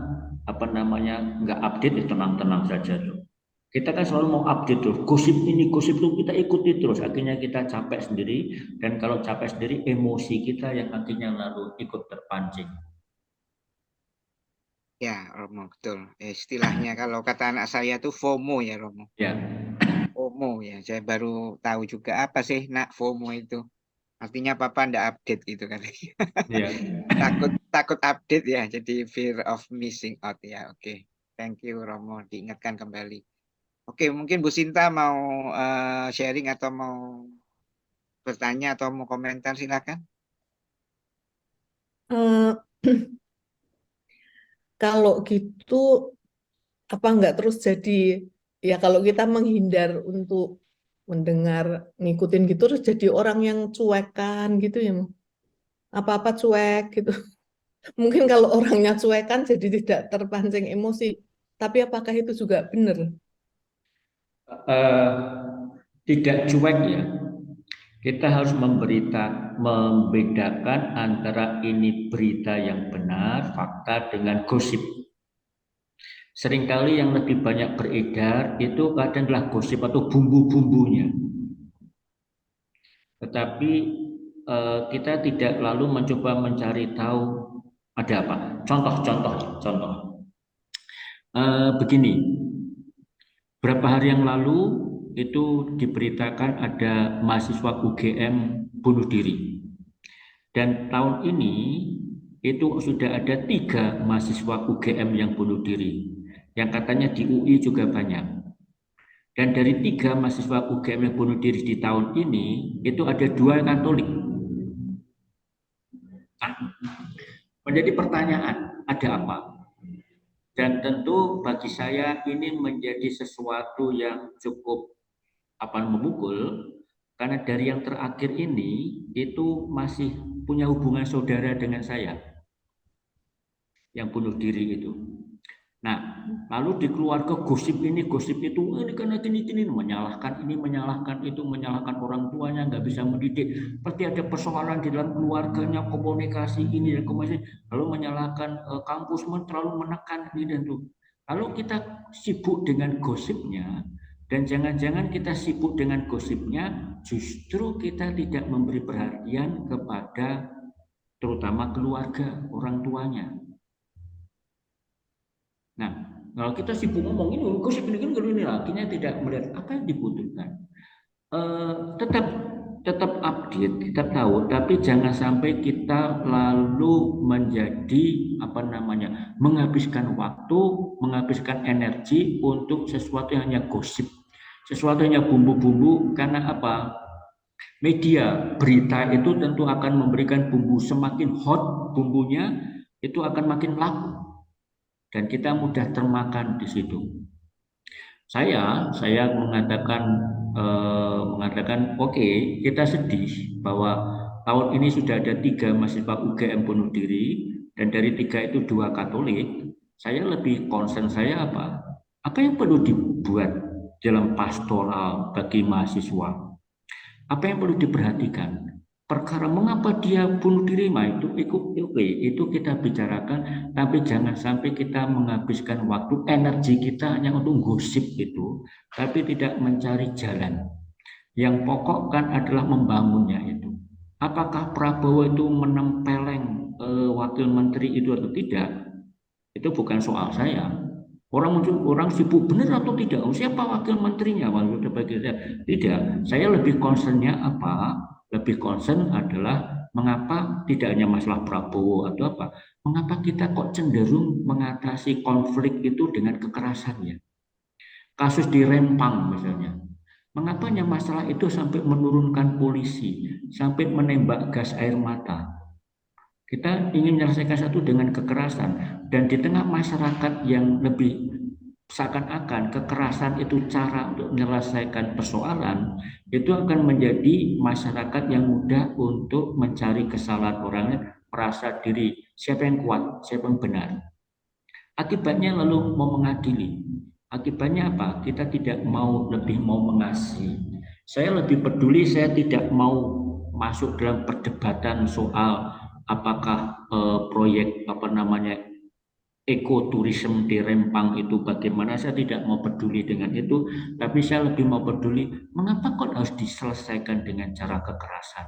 nggak update, ya tenang-tenang saja tuh. Kita kan selalu mau update terus, gosip ini, gosip itu kita ikuti terus, akhirnya kita capek sendiri, dan kalau capek sendiri, emosi kita yang akhirnya lalu ikut terpancing. Ya, Romo, betul. Istilahnya kalau kata anak saya tuh FOMO ya, Romo. Ya. FOMO ya, saya baru tahu juga apa sih nak FOMO itu. Artinya papa ndak update gitu kan. Ya. takut update ya, jadi fear of missing out ya. Oke, thank you Romo, diingatkan kembali. Oke, mungkin Bu Sinta mau sharing atau mau bertanya atau mau komentar, silakan. Eh, kalau gitu apa enggak terus jadi ya kalau kita menghindar untuk mendengar ngikutin gitu terus jadi orang yang cuekan gitu ya Mam? Apa-apa cuek gitu. Mungkin kalau orangnya cuekan jadi tidak terpancing emosi. Tapi apakah itu juga benar? Tidak cuek ya. Kita harus membedakan antara ini berita yang benar, fakta dengan gosip. Seringkali yang lebih banyak beredar itu kadang adalah gosip atau bumbu-bumbunya. Tetapi kita tidak lalu mencoba mencari tahu ada apa. Contoh. Begini, beberapa hari yang lalu itu diberitakan ada mahasiswa UGM bunuh diri. Dan tahun ini itu sudah ada 3 mahasiswa UGM yang bunuh diri. Yang katanya di UI juga banyak. Dan dari 3 mahasiswa UGM yang bunuh diri di tahun ini, itu ada 2 Katolik. Nah, menjadi pertanyaan, ada apa? Dan tentu bagi saya ini menjadi sesuatu yang cukup memukul, karena dari yang terakhir ini itu masih punya hubungan saudara dengan saya yang bunuh diri itu. Nah, lalu di keluarga gosip ini, gosip itu, ini karena gini, menyalahkan ini, menyalahkan itu, menyalahkan orang tuanya, nggak bisa mendidik. Pasti ada persoalan di dalam keluarganya, komunikasi ini dan komunikasi, lalu menyalahkan kampus, terlalu menekan ini dan itu. Lalu kita sibuk dengan gosipnya, dan jangan-jangan kita sibuk dengan gosipnya, justru kita tidak memberi perhatian kepada terutama keluarga, orang tuanya. Nah, kalau kita sibuk ngomong ini, gosip ini, akhirnya tidak melihat apa yang dibutuhkan. Tetap update, kita tahu, tapi jangan sampai kita lalu menjadi menghabiskan waktu, menghabiskan energi untuk sesuatu yang hanya gosip, sesuatu yang hanya bumbu-bumbu. Karena apa? Media berita itu tentu akan memberikan bumbu, semakin hot bumbunya itu akan makin laku. Dan kita mudah termakan di situ. Saya mengatakan oke, kita sedih bahwa tahun ini sudah ada 3 mahasiswa UGM bunuh diri, dan dari 3 itu 2 Katolik. Saya lebih concern saya apa? Apa yang perlu dibuat dalam pastoral bagi mahasiswa? Apa yang perlu diperhatikan? Perkara mengapa dia bunuh diri, itu kita bicarakan, tapi jangan sampai kita menghabiskan waktu, energi kita hanya untuk gosip itu, tapi tidak mencari jalan. Yang pokok kan adalah membangunnya itu. Apakah Prabowo itu menempeleng wakil menteri itu atau tidak? Itu bukan soal saya. Orang sibuk benar atau tidak? Siapa wakil menterinya? Tidak. Saya lebih concernnya apa? Lebih concern adalah mengapa tidak hanya masalah Prabowo atau apa? Mengapa kita kok cenderung mengatasi konflik itu dengan kekerasannya? Kasus di Rempang misalnya. Mengapanya masalah itu sampai menurunkan polisi, sampai menembak gas air mata? Kita ingin menyelesaikan satu dengan kekerasan, dan di tengah masyarakat yang lebih seakan-akan kekerasan itu cara untuk menyelesaikan persoalan, itu akan menjadi masyarakat yang mudah untuk mencari kesalahan orang lain, merasa diri siapa yang kuat, siapa yang benar. Akibatnya lalu mau mengadili. Akibatnya apa? Kita tidak lebih mau mengasihi. Saya lebih peduli, saya tidak mau masuk dalam perdebatan soal apakah proyek ekoturisme di Rempang itu bagaimana. Saya tidak mau peduli dengan itu, tapi saya lebih mau peduli mengapa kok harus diselesaikan dengan cara kekerasan.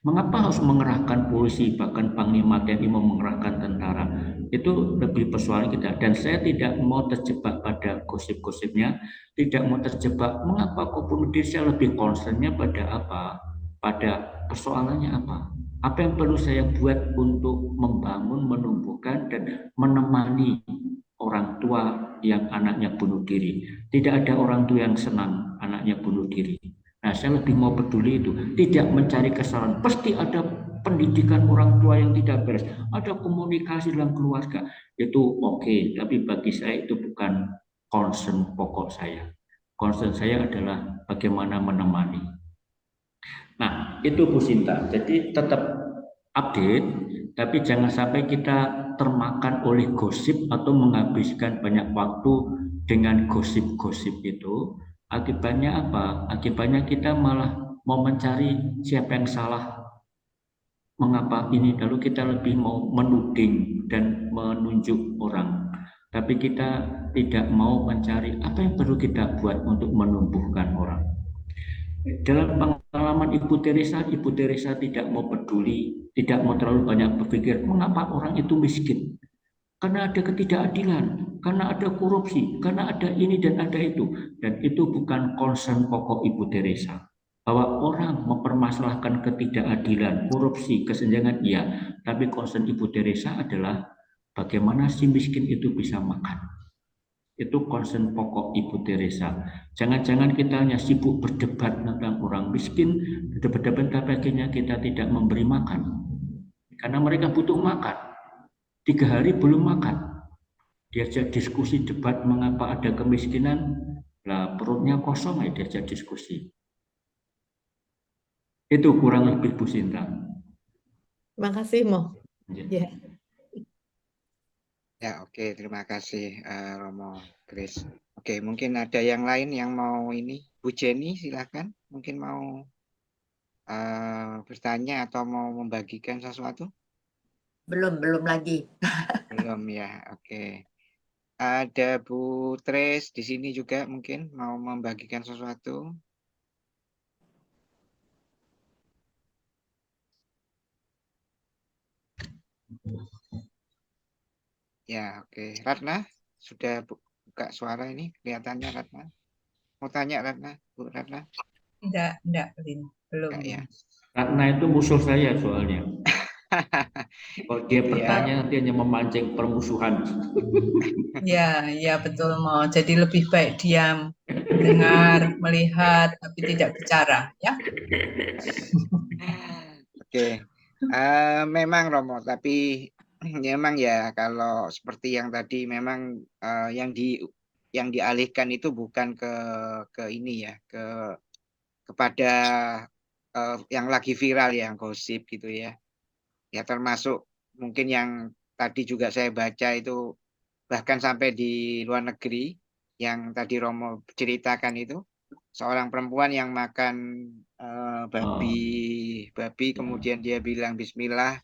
Mengapa harus mengerahkan polisi, bahkan Panglima TNI mau mengerahkan tentara. Itu lebih persoalan kita, dan saya tidak mau terjebak pada gosip-gosipnya, tidak mau terjebak mengapa kok bunuh diri. Saya lebih concernnya pada apa? Pada persoalannya apa? Apa yang perlu saya buat untuk membangun, menumbuhkan, dan menemani orang tua yang anaknya bunuh diri? Tidak ada orang tua yang senang anaknya bunuh diri. Nah, saya lebih mau peduli itu. Tidak mencari kesalahan. Pasti ada pendidikan orang tua yang tidak beres. Ada komunikasi dalam keluarga. Itu oke, tapi bagi saya itu bukan concern pokok saya. Concern saya adalah bagaimana menemani. Nah, itu Bu Sinta. Jadi tetap update, tapi jangan sampai kita termakan oleh gosip atau menghabiskan banyak waktu dengan gosip-gosip itu. Akibatnya apa? Akibatnya kita malah mau mencari siapa yang salah, mengapa ini, lalu kita lebih mau menuding dan menunjuk orang. Tapi kita tidak mau mencari apa yang perlu kita buat untuk menumbuhkan orang. Dalam pengalaman Ibu Teresa tidak mau peduli, tidak mau terlalu banyak berpikir mengapa orang itu miskin. Karena ada ketidakadilan, karena ada korupsi, karena ada ini dan ada itu. Dan itu bukan concern pokok Ibu Teresa. Bahwa orang mempermasalahkan ketidakadilan, korupsi, kesenjangan, iya. Tapi concern Ibu Teresa adalah bagaimana si miskin itu bisa makan. Itu concern pokok Ibu Teresa. Jangan-jangan kita hanya sibuk berdebat tentang orang miskin, berdebat sebagainya, kita tidak memberi makan. Karena mereka butuh makan. 3 hari belum makan. Diajak diskusi debat mengapa ada kemiskinan, lah perutnya kosong, diajak diskusi. Itu kurang lebih Bu Sinta. Terima kasih, Mo. Ya. Ya, oke, terima kasih Romo, Grace. Oke, mungkin ada yang lain yang mau ini, Bu Jenny silakan, mungkin mau bertanya atau mau membagikan sesuatu? Belum lagi. Belum ya, oke. Ada Bu Tres di sini juga mungkin mau membagikan sesuatu. Ya, oke. Ratna, sudah buka suara ini kelihatannya Ratna. Mau tanya Ratna, Bu Ratna? Enggak, Lin. Belum. Enggak ya. Ratna itu musuh saya soalnya. Kalau dia Gitu ya. bertanya nanti hanya memancing permusuhan. Ya betul, Mo. Jadi lebih baik diam, dengar, melihat, tapi tidak bicara, ya. Oke. Memang Romo, tapi memang ya kalau seperti yang tadi memang yang dialihkan itu bukan ke ini ya, kepada yang lagi viral yang gosip gitu ya. Ya termasuk mungkin yang tadi juga saya baca itu bahkan sampai di luar negeri yang tadi Romo ceritakan itu seorang perempuan yang makan babi kemudian dia bilang Bismillah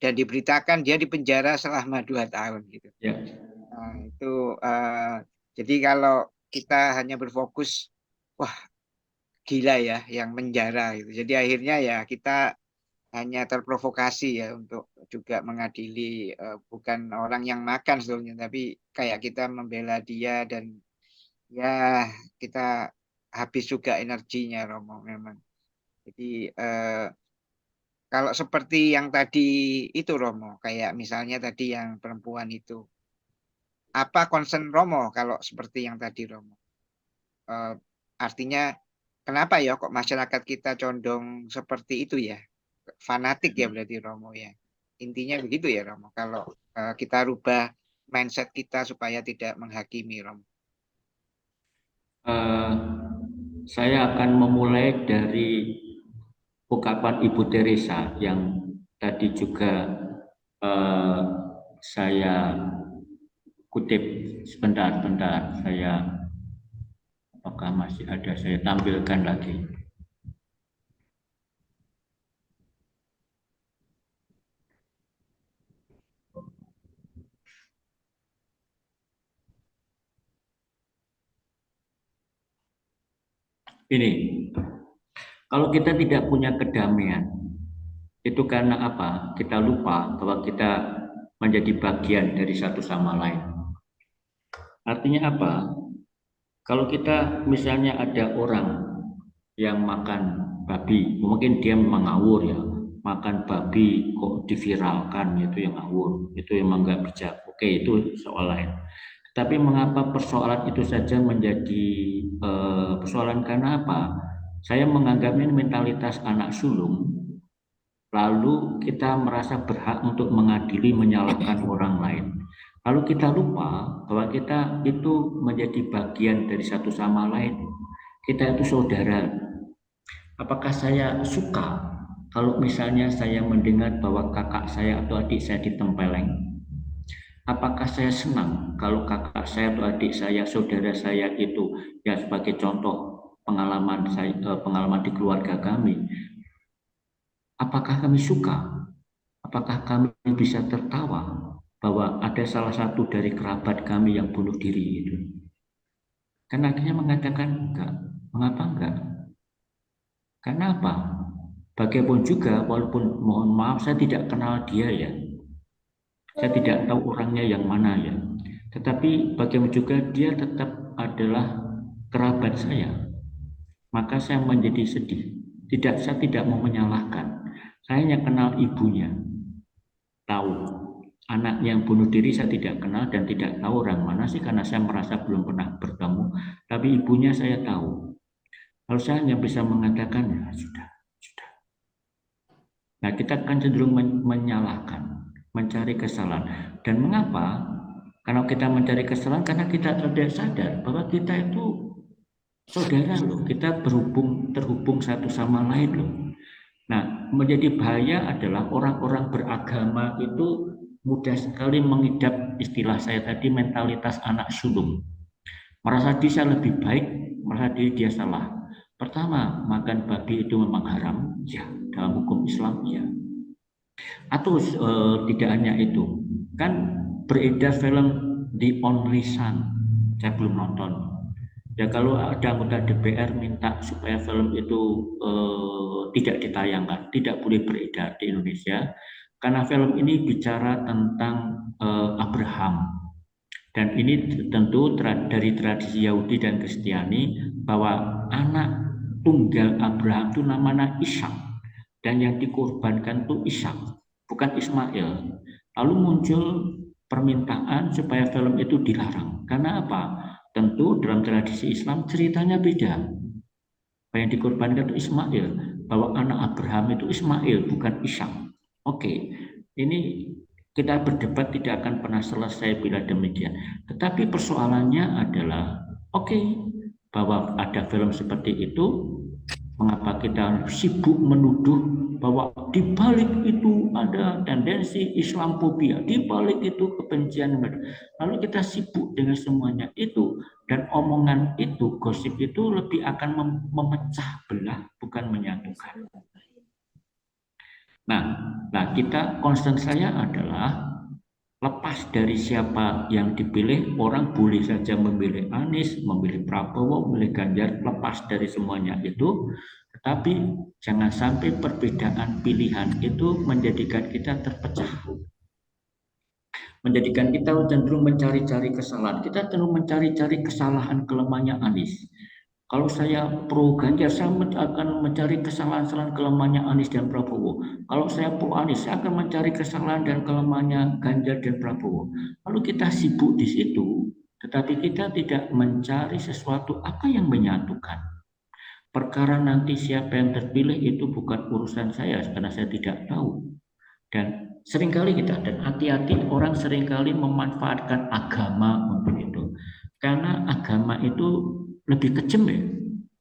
dan diberitakan dia dipenjara selama 2 tahun gitu. Ya. Nah, itu jadi kalau kita hanya berfokus wah gila ya yang menjara gitu. Jadi akhirnya ya kita hanya terprovokasi ya untuk juga mengadili bukan orang yang makan sebetulnya, tapi kayak kita membela dia dan ya kita habis juga energinya Romo memang. Jadi kalau seperti yang tadi itu Romo, kayak misalnya tadi yang perempuan itu, apa concern Romo kalau seperti yang tadi Romo? Artinya kenapa ya kok masyarakat kita condong seperti itu ya? Fanatik ya berarti Romo ya. Intinya begitu ya Romo. Kalau kita rubah mindset kita supaya tidak menghakimi Romo. Saya akan memulai dari ungkapan Ibu Teresa yang tadi juga saya kutip sebentar. Apakah masih ada? Saya tampilkan lagi. Ini, kalau kita tidak punya kedamaian, itu karena apa? Kita lupa bahwa kita menjadi bagian dari satu sama lain. Artinya apa? Kalau kita misalnya ada orang yang makan babi, mungkin dia memang ngawur ya, makan babi kok diviralkan, itu yang ngawur, itu emang nggak bijak. Oke, itu soal lain. Tapi mengapa persoalan itu saja menjadi persoalan? Karena apa? Saya menganggapnya mentalitas anak sulung, lalu kita merasa berhak untuk mengadili, menyalahkan orang lain. Lalu kita lupa bahwa kita itu menjadi bagian dari satu sama lain. Kita itu saudara. Apakah saya suka kalau misalnya saya mendengar bahwa kakak saya atau adik saya ditempeleng? Apakah saya senang kalau kakak saya atau adik saya, saudara saya itu, ya sebagai contoh pengalaman saya, pengalaman di keluarga kami, apakah kami suka? Apakah kami bisa tertawa bahwa ada salah satu dari kerabat kami yang bunuh diri itu? Kan akhirnya mengatakan enggak. Mengapa enggak? Karena apa? Bagaimanapun juga, walaupun mohon maaf saya tidak kenal dia ya, saya tidak tahu orangnya yang mana ya. Tetapi bagaimana juga dia tetap adalah kerabat saya. Maka saya menjadi sedih. Saya tidak mau menyalahkan. Saya hanya kenal ibunya. Tahu. Anak yang bunuh diri saya tidak kenal dan tidak tahu orang mana sih, karena saya merasa belum pernah bertemu. Tapi ibunya saya tahu. Lalu saya hanya bisa mengatakan, ya sudah. Nah, kita akan cenderung menyalahkan, mencari kesalahan. Dan mengapa? Kalau kita mencari kesalahan, karena kita tidak sadar bahwa kita itu saudara loh, kita terhubung satu sama lain loh. Nah, menjadi bahaya adalah orang-orang beragama itu mudah sekali mengidap istilah saya tadi, mentalitas anak sulung. Merasa dia lebih baik, merasa diri dia salah. Pertama, makan babi itu memang haram, ya, dalam hukum Islam, ya. Atau tidak hanya itu, kan beredar film The Only Son, saya belum nonton. Ya, kalau ada anggota DPR minta supaya film itu tidak ditayangkan, tidak boleh beredar di Indonesia, karena film ini bicara tentang Abraham. Dan ini tentu dari tradisi Yahudi dan Kristiani, bahwa anak tunggal Abraham itu namanya Ishak, dan yang dikorbankan itu Ishak, bukan Ismail. Lalu muncul permintaan supaya film itu dilarang. Karena apa? Tentu dalam tradisi Islam ceritanya beda. Yang dikorbankan itu Ismail, bahwa anak Abraham itu Ismail, bukan Ishak. Oke, ini kita berdebat tidak akan pernah selesai bila demikian. Tetapi persoalannya adalah, oke, bahwa ada film seperti itu, mengapa kita sibuk menuduh bahwa di balik itu ada tendensi Islamophobia, di balik itu kebencian. Lalu kita sibuk dengan semuanya itu, dan omongan itu, gosip itu lebih akan memecah belah, bukan menyatukan. Nah, kita concern saya adalah lepas dari siapa yang dipilih, orang boleh saja memilih Anies, memilih Prabowo, memilih Ganjar, lepas dari semuanya itu. Tetapi jangan sampai perbedaan pilihan itu menjadikan kita terpecah. Menjadikan kita cenderung mencari-cari kesalahan. Kita cenderung mencari-cari kesalahan kelemahannya Anies. Kalau saya pro Ganjar, saya akan mencari kesalahan-kesalahan kelemahannya Anies dan Prabowo. Kalau saya pro Anies, saya akan mencari kesalahan dan kelemahannya Ganjar dan Prabowo. Lalu kita sibuk di situ, tetapi kita tidak mencari sesuatu apa yang menyatukan. Perkara nanti siapa yang terpilih itu bukan urusan saya, karena saya tidak tahu. Dan seringkali kita, dan hati-hati, orang seringkali memanfaatkan agama untuk itu. Karena agama itu lebih kejam ya.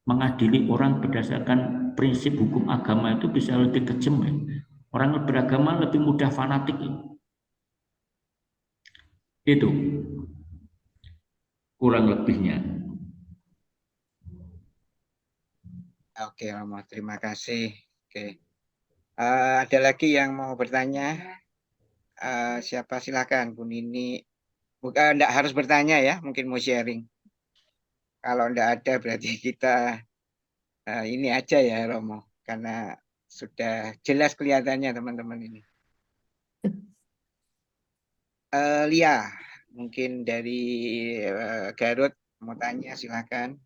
Mengadili orang berdasarkan prinsip hukum agama itu bisa lebih kejam ya. Orang beragama lebih mudah fanatik ya. Itu kurang lebihnya. Oke, Romo, terima kasih. Oke, ada lagi yang mau bertanya? Siapa, silakan, Bu Nini. Bukan, enggak harus bertanya ya, mungkin mau sharing. Kalau enggak ada berarti kita ini aja ya, Romo, karena sudah jelas kelihatannya teman-teman ini. Lia, mungkin dari Garut mau tanya, silakan.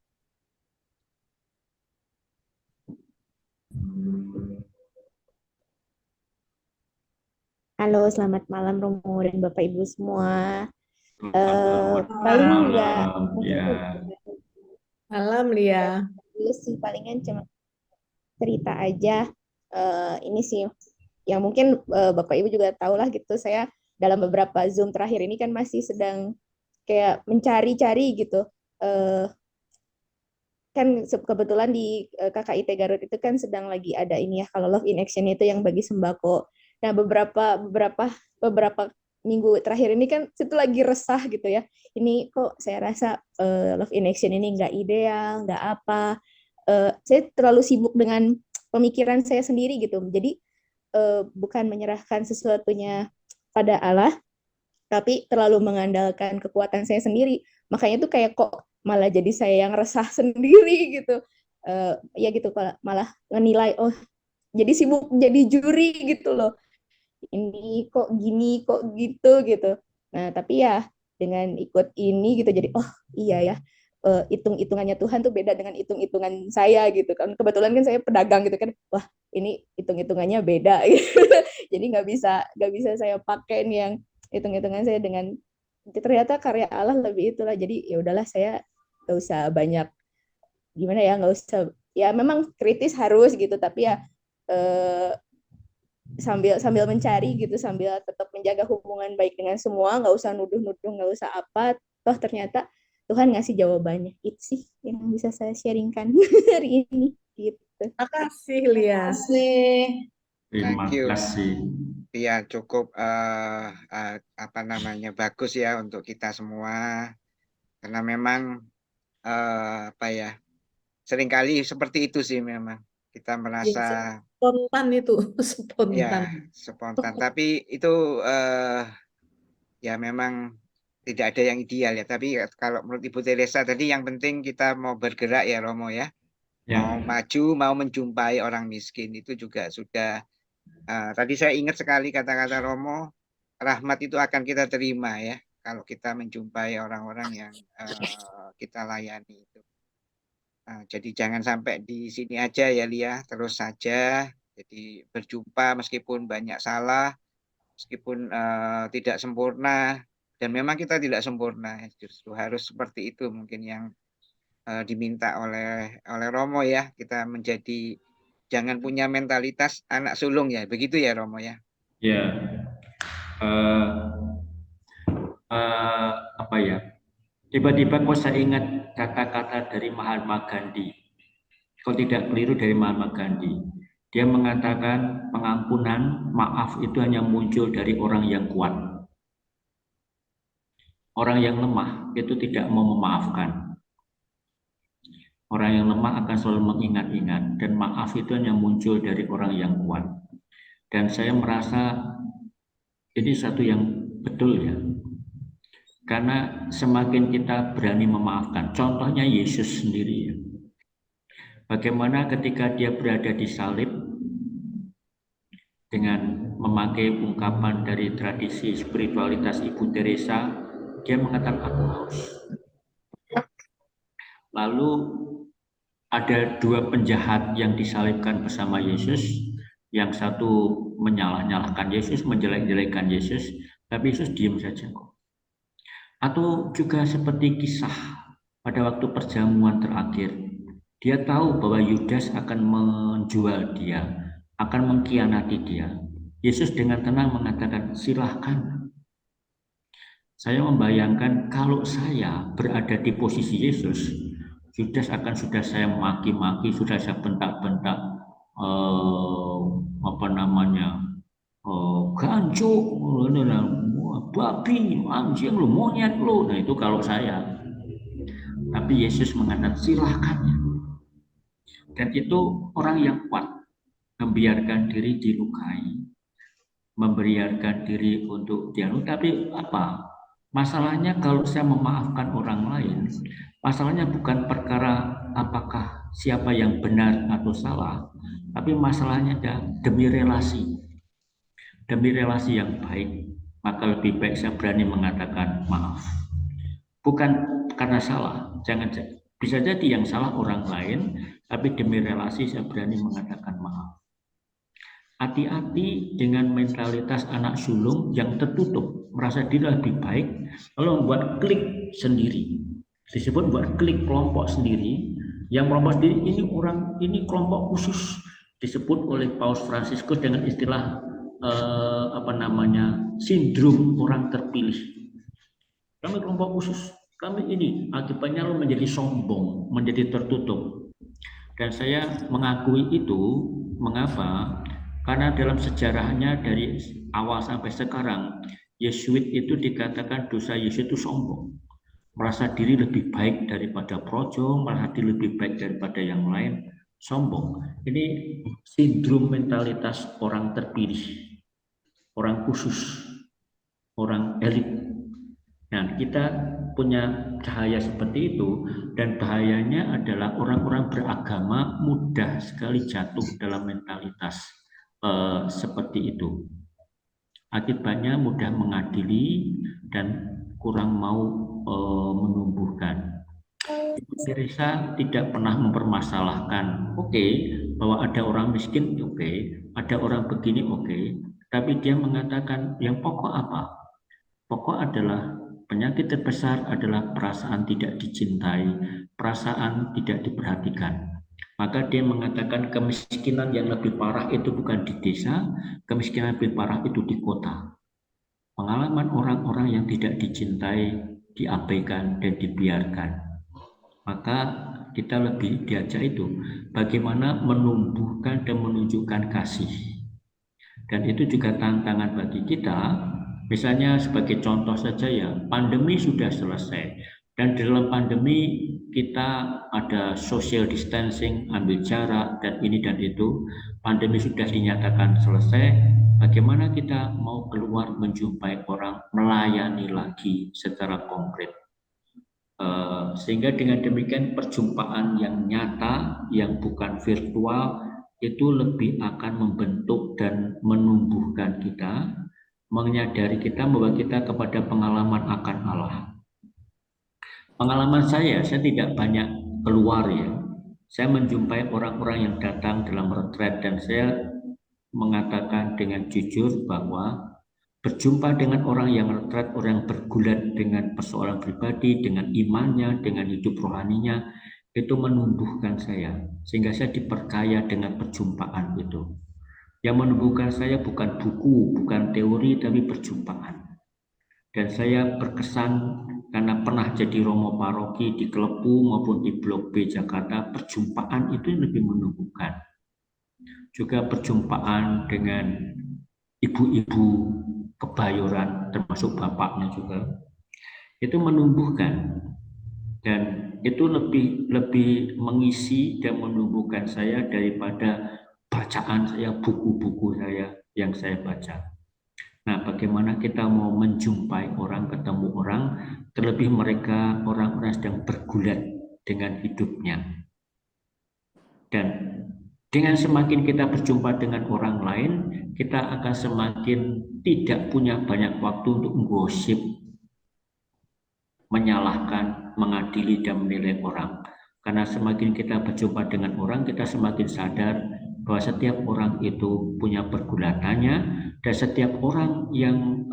Halo, selamat malam Romo dan Bapak Ibu semua. Selamat Paling nggak malam. mungkin Ya, Malam, Lia. dulu sih palingan cuma cerita aja. Ini sih yang mungkin Bapak Ibu juga tahu lah gitu. Saya dalam beberapa Zoom terakhir ini kan masih sedang kayak mencari-cari gitu. Eh, kan kebetulan di KKIT Garut itu kan sedang lagi ada ini ya, kalau Love in Action itu yang bagi sembako. Nah, beberapa minggu terakhir ini kan situ lagi resah gitu ya. Ini kok saya rasa Love in Action ini nggak ideal, nggak apa. Saya terlalu sibuk dengan pemikiran saya sendiri gitu. Jadi bukan menyerahkan sesuatunya pada Allah, tapi terlalu mengandalkan kekuatan saya sendiri. Makanya tuh kayak kok malah jadi saya yang resah sendiri gitu. Ya gitu, malah ngenilai, oh jadi sibuk jadi juri gitu loh. Ini kok gini, kok gitu gitu. Nah, tapi ya dengan ikut ini gitu jadi oh iya ya, hitung-hitungannya Tuhan tuh beda dengan hitung-hitungan saya gitu kan. Kebetulan kan saya pedagang gitu kan. Wah, ini hitung-hitungannya beda gitu. Jadi nggak bisa saya pakai nih yang hitung-hitungan saya dengan ternyata karya Allah lebih itulah. Jadi ya udahlah, saya nggak usah banyak gimana ya, nggak usah, ya memang kritis harus gitu, tapi ya eh, sambil sambil mencari gitu, sambil tetap menjaga hubungan baik dengan semua, nggak usah nuduh-nuduh, nggak usah apa, toh ternyata Tuhan ngasih jawabannya. Itu sih yang bisa saya sharingkan hari ini gitu. Makasih, Lia. Kasih. terima Thank you. kasih. Ya, cukup apa namanya, bagus ya untuk kita semua, karena memang apa ya, seringkali seperti itu sih, memang kita Ya, merasa spontan itu, spontan. ya spontan, tapi itu ya memang tidak ada yang ideal ya. Tapi kalau menurut Ibu Teresa tadi, yang penting kita mau bergerak ya Romo ya, mau Ya, maju, mau menjumpai orang miskin, itu juga sudah. Tadi saya ingat sekali kata-kata Romo, rahmat itu akan kita terima ya, kalau kita menjumpai orang-orang yang kita layani itu. Jadi jangan sampai di sini aja ya Lia, terus saja. Jadi berjumpa meskipun banyak salah, meskipun tidak sempurna, dan memang kita tidak sempurna, justru harus seperti itu mungkin yang diminta oleh Romo ya, kita menjadi, jangan punya mentalitas anak sulung ya, begitu ya Romo ya. ya. Eh, apa ya? Tiba-tiba kok saya ingat kata-kata dari Mahatma Gandhi. Kalau tidak keliru dari Mahatma Gandhi. Dia mengatakan pengampunan, maaf itu hanya muncul dari orang yang kuat. Orang yang lemah itu tidak mau memaafkan. Orang yang lemah akan selalu mengingat-ingat, dan maaf itu hanya muncul dari orang yang kuat. Dan saya merasa ini satu yang betul ya. Karena semakin kita berani memaafkan, contohnya Yesus sendiri ya. Bagaimana ketika dia berada di salib, dengan memakai ungkapan dari tradisi spiritualitas Ibu Teresa, dia mengatakan aku haus. Lalu ada dua penjahat yang disalibkan bersama Yesus, yang satu menyalah-nyalahkan Yesus, menjelek-jelekkan Yesus, tapi Yesus diam saja kok. Atau juga seperti kisah pada waktu perjamuan terakhir, dia tahu bahwa Yudas akan menjual dia, akan mengkhianati dia. Yesus dengan tenang mengatakan, silahkan. Saya membayangkan kalau saya berada di posisi Yesus, Yudas akan sudah saya maki-maki, sudah saya bentak-bentak, gancuk, babi, anjing lu, monyet lu. Nah itu kalau saya. Tapi Yesus mengatakan silahkan. Dan itu orang yang kuat, membiarkan diri dilukai, membiarkan diri untuk dianu. Tapi apa? Masalahnya kalau saya memaafkan orang lain, masalahnya bukan perkara apakah siapa yang benar atau salah, tapi masalahnya demi relasi. Demi relasi yang baik, maka lebih baik saya berani mengatakan maaf. Bukan karena salah, jangan, bisa jadi yang salah orang lain, tapi demi relasi saya berani mengatakan maaf. Hati-hati dengan mentalitas anak sulung yang tertutup, merasa diri lebih baik, lalu membuat klik sendiri. Disebut buat klik kelompok sendiri, yang kelompok sendiri ini kelompok khusus, disebut oleh Paus Fransiskus dengan istilah sindrom orang terpilih. Kami kelompok khusus, kami ini akibatnya lalu menjadi sombong, menjadi tertutup. Dan saya mengakui itu, mengapa? Karena dalam sejarahnya dari awal sampai sekarang, Yesuit itu dikatakan dosa Yesuit itu sombong. Merasa diri lebih baik daripada projo, merasa diri lebih baik daripada yang lain, sombong. Ini sindrom mentalitas orang terpilih, orang khusus, orang elit. Nah, kita punya cahaya seperti itu, dan bahayanya adalah orang-orang beragama mudah sekali jatuh dalam mentalitas seperti itu. Akibatnya mudah mengadili dan kurang mau menumbuhkan. Ibu Teresa tidak pernah mempermasalahkan, bahwa ada orang miskin, ada orang begini, tapi dia mengatakan yang pokok apa? Pokok adalah penyakit terbesar adalah perasaan tidak dicintai, perasaan tidak diperhatikan. Maka dia mengatakan kemiskinan yang lebih parah itu bukan di desa, kemiskinan lebih parah itu di kota. Pengalaman orang-orang yang tidak dicintai, diabaikan, dan dibiarkan. Maka kita lebih diajak itu, bagaimana menumbuhkan dan menunjukkan kasih. Dan itu juga tantangan bagi kita. Misalnya sebagai contoh saja ya, pandemi sudah selesai. Dan di dalam pandemi kita ada social distancing, ambil jarak, dan ini dan itu. Pandemi sudah dinyatakan selesai, bagaimana kita mau keluar menjumpai orang, melayani lagi secara konkret. Sehingga dengan demikian perjumpaan yang nyata, yang bukan virtual, itu lebih akan membentuk dan menumbuhkan kita, menyadari kita, membawa kita kepada pengalaman akan Allah. Pengalaman saya tidak banyak keluar ya. Saya menjumpai orang-orang yang datang dalam retret, dan saya mengatakan dengan jujur bahwa berjumpa dengan orang yang retret, orang yang bergulat dengan persoalan pribadi, dengan imannya, dengan hidup rohaninya, itu menumbuhkan saya, sehingga saya diperkaya dengan perjumpaan itu. Yang menumbuhkan saya bukan buku, bukan teori, tapi perjumpaan. Dan saya berkesan karena pernah jadi romo paroki di Klepu maupun di Blok B Jakarta, perjumpaan itu lebih menumbuhkan. Juga perjumpaan dengan ibu-ibu Kebayoran, termasuk bapaknya juga, itu menumbuhkan. Dan itu lebih mengisi dan menumbuhkan saya daripada bacaan saya, buku-buku saya yang saya baca. Nah, bagaimana kita mau menjumpai orang, ketemu orang, terlebih mereka orang-orang sedang bergulat dengan hidupnya. Dan dengan semakin kita berjumpa dengan orang lain, kita akan semakin tidak punya banyak waktu untuk menggosip, menyalahkan, mengadili, dan menilai orang. Karena semakin kita berjumpa dengan orang, kita semakin sadar bahwa setiap orang itu punya pergulatannya, dan setiap orang yang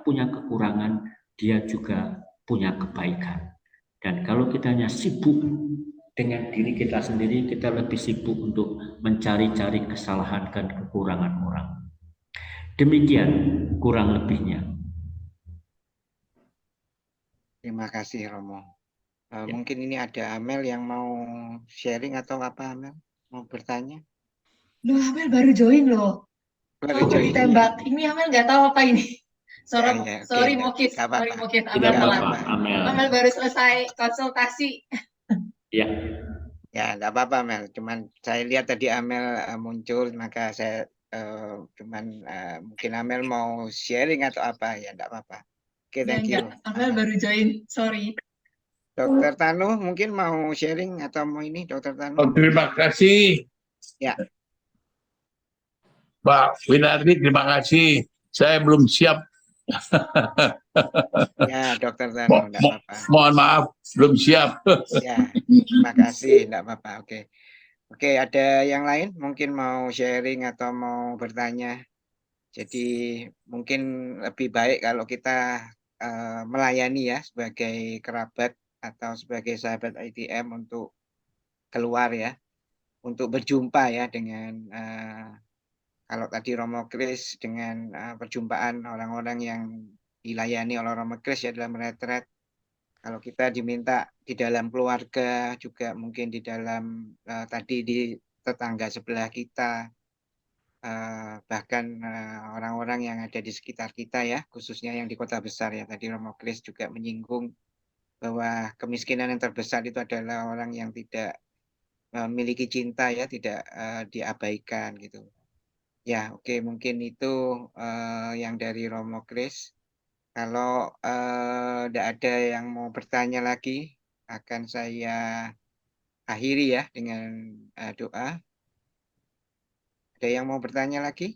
punya kekurangan, dia juga punya kebaikan. Dan kalau kita hanya sibuk dengan diri kita sendiri, kita lebih sibuk untuk mencari-cari kesalahan dan kekurangan orang. Demikian kurang lebihnya. Terima kasih Romo. Mungkin ini ada Amel yang mau sharing atau apa, Amel? Mau bertanya? Loh, Amel baru join loh. Baru Mau join. ditembak. Ini Amel nggak tahu apa ini. Sorry, Ya, sorry oke, Mokis, nggak apa-apa. sorry Mokis. Tidak Amel telat. apa-apa, Amel. Amel baru selesai konsultasi. Ya. Ya, nggak apa-apa Amel. Cuman saya lihat tadi Amel muncul, maka saya mungkin Amel mau sharing atau apa, ya nggak apa-apa. Oke, thank you. Amel baru join, sorry. Dokter Tanu mungkin mau sharing atau mau ini, Dokter Tanu? Oh, terima kasih. Ya. Pak Winardi, terima kasih. Saya belum siap. Ya, Dokter Tanu, enggak apa-apa. Mohon maaf, belum siap. Ya, terima kasih, enggak apa-apa. Oke. Oke, ada yang lain mungkin mau sharing atau mau bertanya. Jadi mungkin lebih baik kalau kita melayani ya sebagai kerabat atau sebagai sahabat ITM untuk keluar ya, untuk berjumpa ya dengan kalau tadi Romo Kris dengan perjumpaan orang-orang yang dilayani oleh Romo Kris ya dalam retret. Kalau kita diminta di dalam keluarga juga mungkin di dalam tadi di tetangga sebelah kita, bahkan orang-orang yang ada di sekitar kita ya, khususnya yang di kota besar ya. Tadi Romo Kris juga menyinggung bahwa kemiskinan yang terbesar itu adalah orang yang tidak memiliki cinta ya, tidak diabaikan gitu. Ya, oke, mungkin itu yang dari Romo Kris. Kalau tidak ada yang mau bertanya lagi, akan saya akhiri ya dengan doa. Ada yang mau bertanya lagi?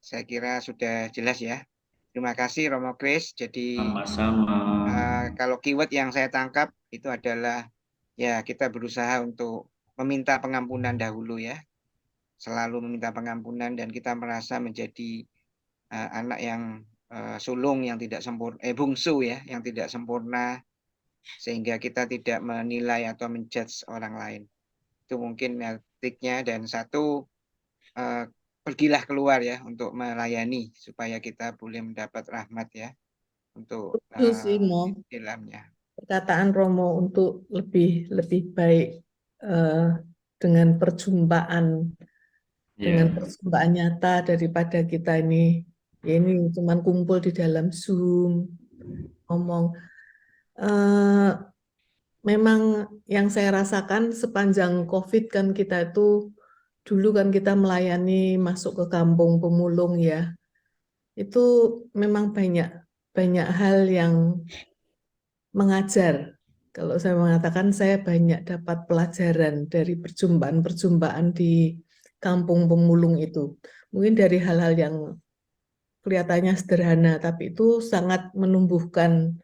Saya kira sudah jelas ya. Terima kasih Romo Kris. Jadi Sama-sama. kalau keyword yang saya tangkap itu adalah ya kita berusaha untuk meminta pengampunan dahulu ya. Selalu meminta pengampunan dan kita merasa menjadi anak yang sulung yang tidak sempurna, bungsu ya, yang tidak sempurna, sehingga kita tidak menilai atau menjudge orang lain. Itu mungkin triknya. Dan satu, pergilah keluar ya untuk melayani supaya kita boleh mendapat rahmat ya untuk Setuju sih, Mo. di dalamnya. Perkataan Romo untuk lebih baik eh, dengan perjumpaan dengan Ya, perjumpaan nyata daripada kita ini ya ini cuman kumpul di dalam Zoom ngomong. Eh, Memang yang saya rasakan sepanjang COVID kan kita itu dulu kan kita melayani masuk ke kampung pemulung ya. Itu memang banyak banyak hal yang mengajar. Kalau saya mengatakan saya banyak dapat pelajaran dari perjumpaan-perjumpaan di kampung pemulung itu. Mungkin dari hal-hal yang kelihatannya sederhana, tapi itu sangat menumbuhkan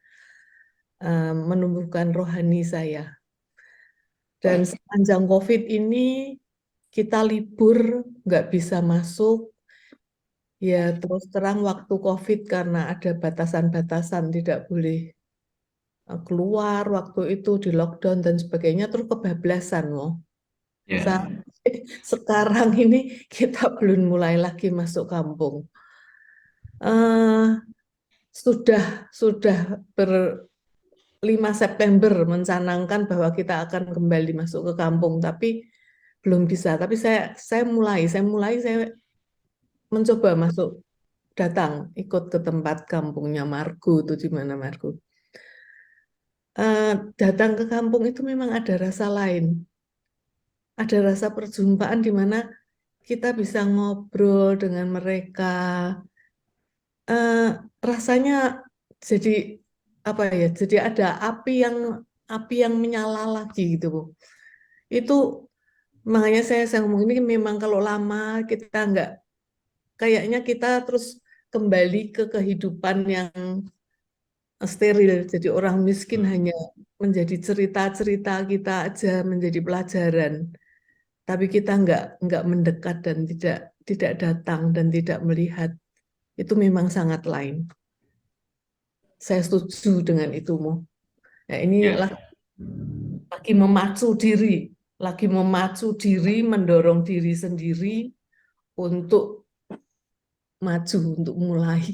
rohani saya. Dan sepanjang COVID ini kita libur, nggak bisa masuk. Ya terus terang waktu COVID karena ada batasan-batasan tidak boleh keluar waktu itu di lockdown dan sebagainya terus kebablasan loh. ya, Sampai sekarang ini kita belum mulai lagi masuk kampung. Eh, sudah 5 September mencanangkan bahwa kita akan kembali masuk ke kampung, tapi belum bisa. Tapi saya mulai mencoba masuk datang ikut ke tempat kampungnya Margo itu di mana Margo. Datang ke kampung itu memang ada rasa lain. Ada rasa perjumpaan di mana kita bisa ngobrol dengan mereka. Rasanya jadi apa ya? Jadi ada api yang menyala lagi gitu, Bu. Itu makanya saya ngomong ini memang kalau lama kita nggak kayaknya kita terus kembali ke kehidupan yang steril. Jadi orang miskin hanya menjadi cerita-cerita kita aja menjadi pelajaran. Tapi kita nggak mendekat dan tidak datang dan tidak melihat. Itu memang sangat lain. Saya setuju dengan itu, Mo. Ya, ini ya. lagi memacu diri, mendorong diri sendiri untuk maju, untuk mulai.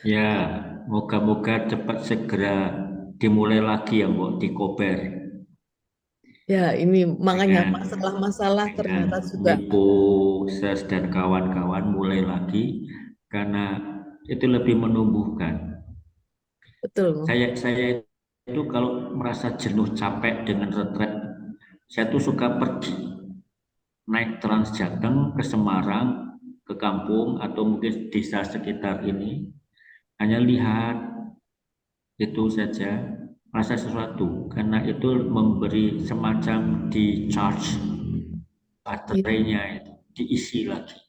Ya, moga-moga cepat segera dimulai lagi ya, Mbok, di Kober Ya, ini makanya dengan masalah-masalah dengan ternyata juga Lipo, SES dan kawan-kawan mulai lagi karena itu lebih menumbuhkan. betul, Mo. Saya itu kalau merasa jenuh capek dengan retret, saya tuh suka pergi naik Trans Jateng ke Semarang, ke kampung atau mungkin desa sekitar ini, hanya lihat itu saja, rasa sesuatu karena itu memberi semacam di charge baterainya itu diisi lagi.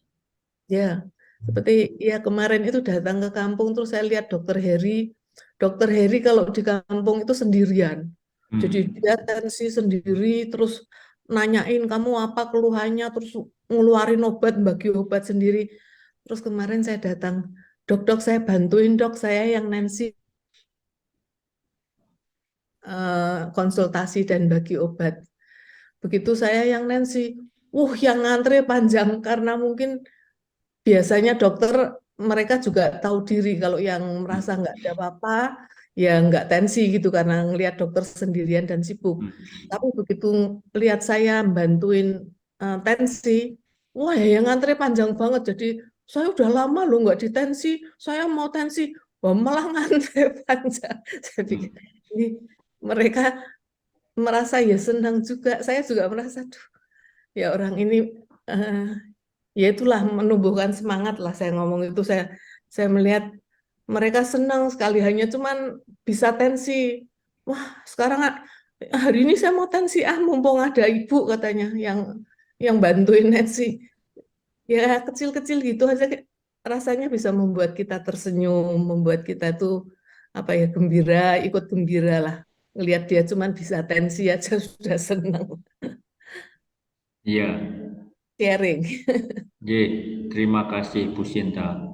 Ya, seperti ya kemarin itu datang ke kampung terus saya lihat Dokter Heri kalau di kampung itu sendirian. Jadi dia tensi sendiri, terus nanyain kamu apa keluhannya, terus ngeluarin obat, bagi obat sendiri. Terus kemarin saya datang, dok saya bantuin dok, saya yang Nancy konsultasi dan bagi obat. Begitu saya yang Nancy, yang ngantre panjang karena mungkin biasanya dokter mereka juga tahu diri kalau yang merasa nggak ada apa-apa ya nggak tensi gitu karena ngelihat dokter sendirian dan sibuk. Tapi begitu lihat saya bantuin tensi, ya yang ngantre panjang banget. Jadi saya udah lama loh nggak ditensi, saya mau tensi, malah ngantre panjang. Saya pikir ini mereka merasa ya senang juga, saya juga merasa, "Duh, ya orang ini eh, ya itulah menumbuhkan semangat lah saya ngomong itu saya melihat mereka senang sekali hanya cuman bisa tensi. Wah, sekarang hari ini saya mau tensi mumpung ada ibu katanya yang bantuin tensi. Ya kecil-kecil gitu aja rasanya bisa membuat kita tersenyum, membuat kita tuh apa ya gembira, ikut gembira lah. Ngelihat dia cuman bisa tensi aja sudah senang. Iya, Sharing. Ye, terima kasih Bu Sinta.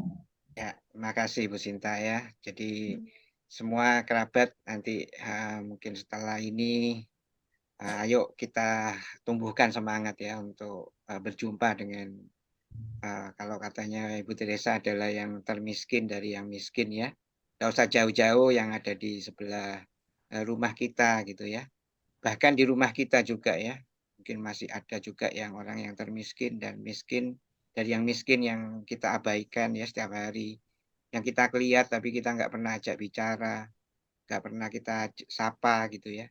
Ya, terima kasih Bu Sinta ya. Jadi semua kerabat nanti mungkin setelah ini ayo kita tumbuhkan semangat ya untuk berjumpa dengan kalau katanya Ibu Teresa adalah yang termiskin dari yang miskin ya. Tidak usah jauh-jauh yang ada di sebelah rumah kita gitu ya. Bahkan di rumah kita juga ya. Mungkin masih ada juga yang orang yang termiskin dan miskin dari yang miskin yang kita abaikan ya setiap hari. Yang kita lihat tapi kita nggak pernah ajak bicara, nggak pernah kita sapa gitu ya.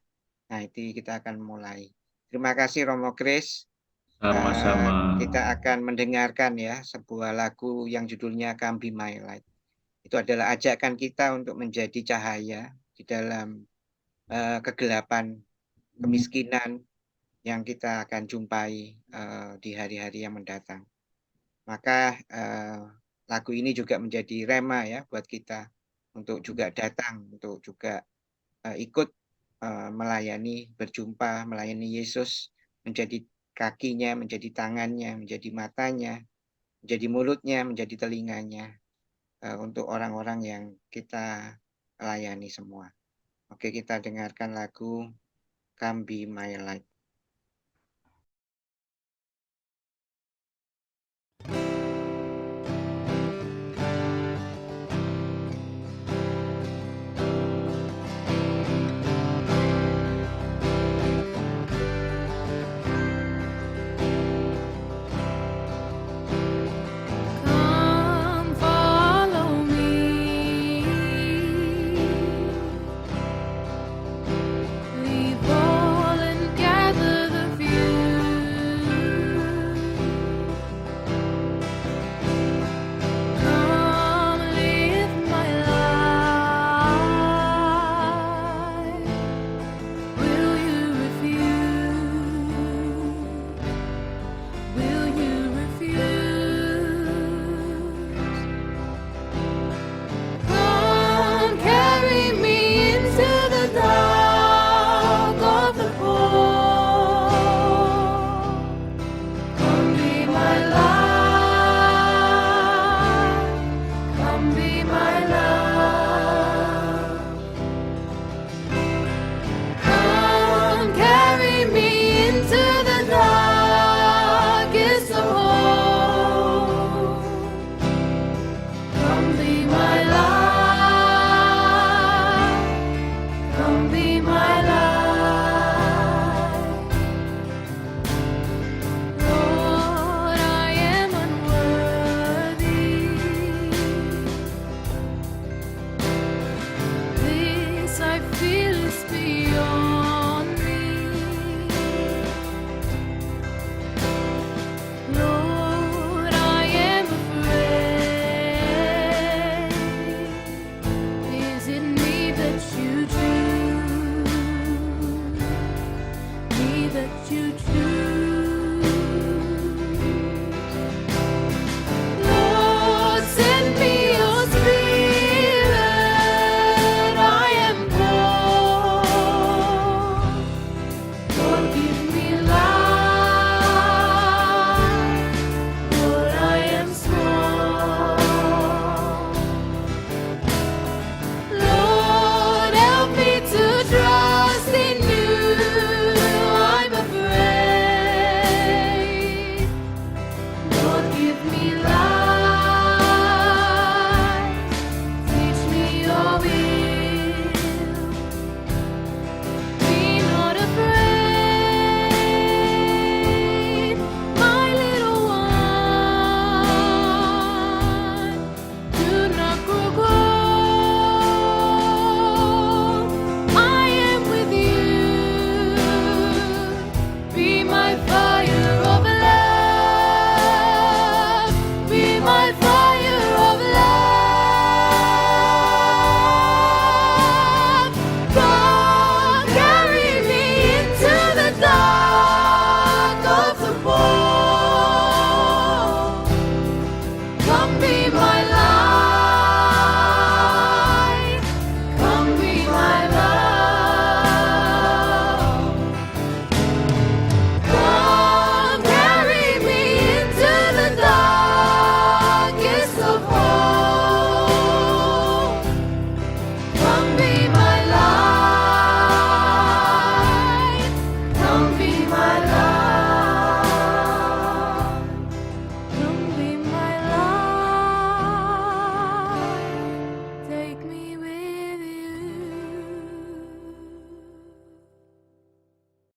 Nah, itu kita akan mulai. Terima kasih Romo Kris. Sama-sama. Kita akan mendengarkan ya sebuah lagu yang judulnya Come Be My Light. Itu adalah ajakan kita untuk menjadi cahaya di dalam kegelapan, kemiskinan yang kita akan jumpai di hari-hari yang mendatang. Maka lagu ini juga menjadi rema ya buat kita untuk juga datang, untuk juga ikut melayani, berjumpa, melayani Yesus, menjadi kakinya, menjadi tangannya, menjadi matanya, menjadi mulutnya, menjadi telinganya untuk orang-orang yang kita layani semua. Oke, kita dengarkan lagu Come Be My Light.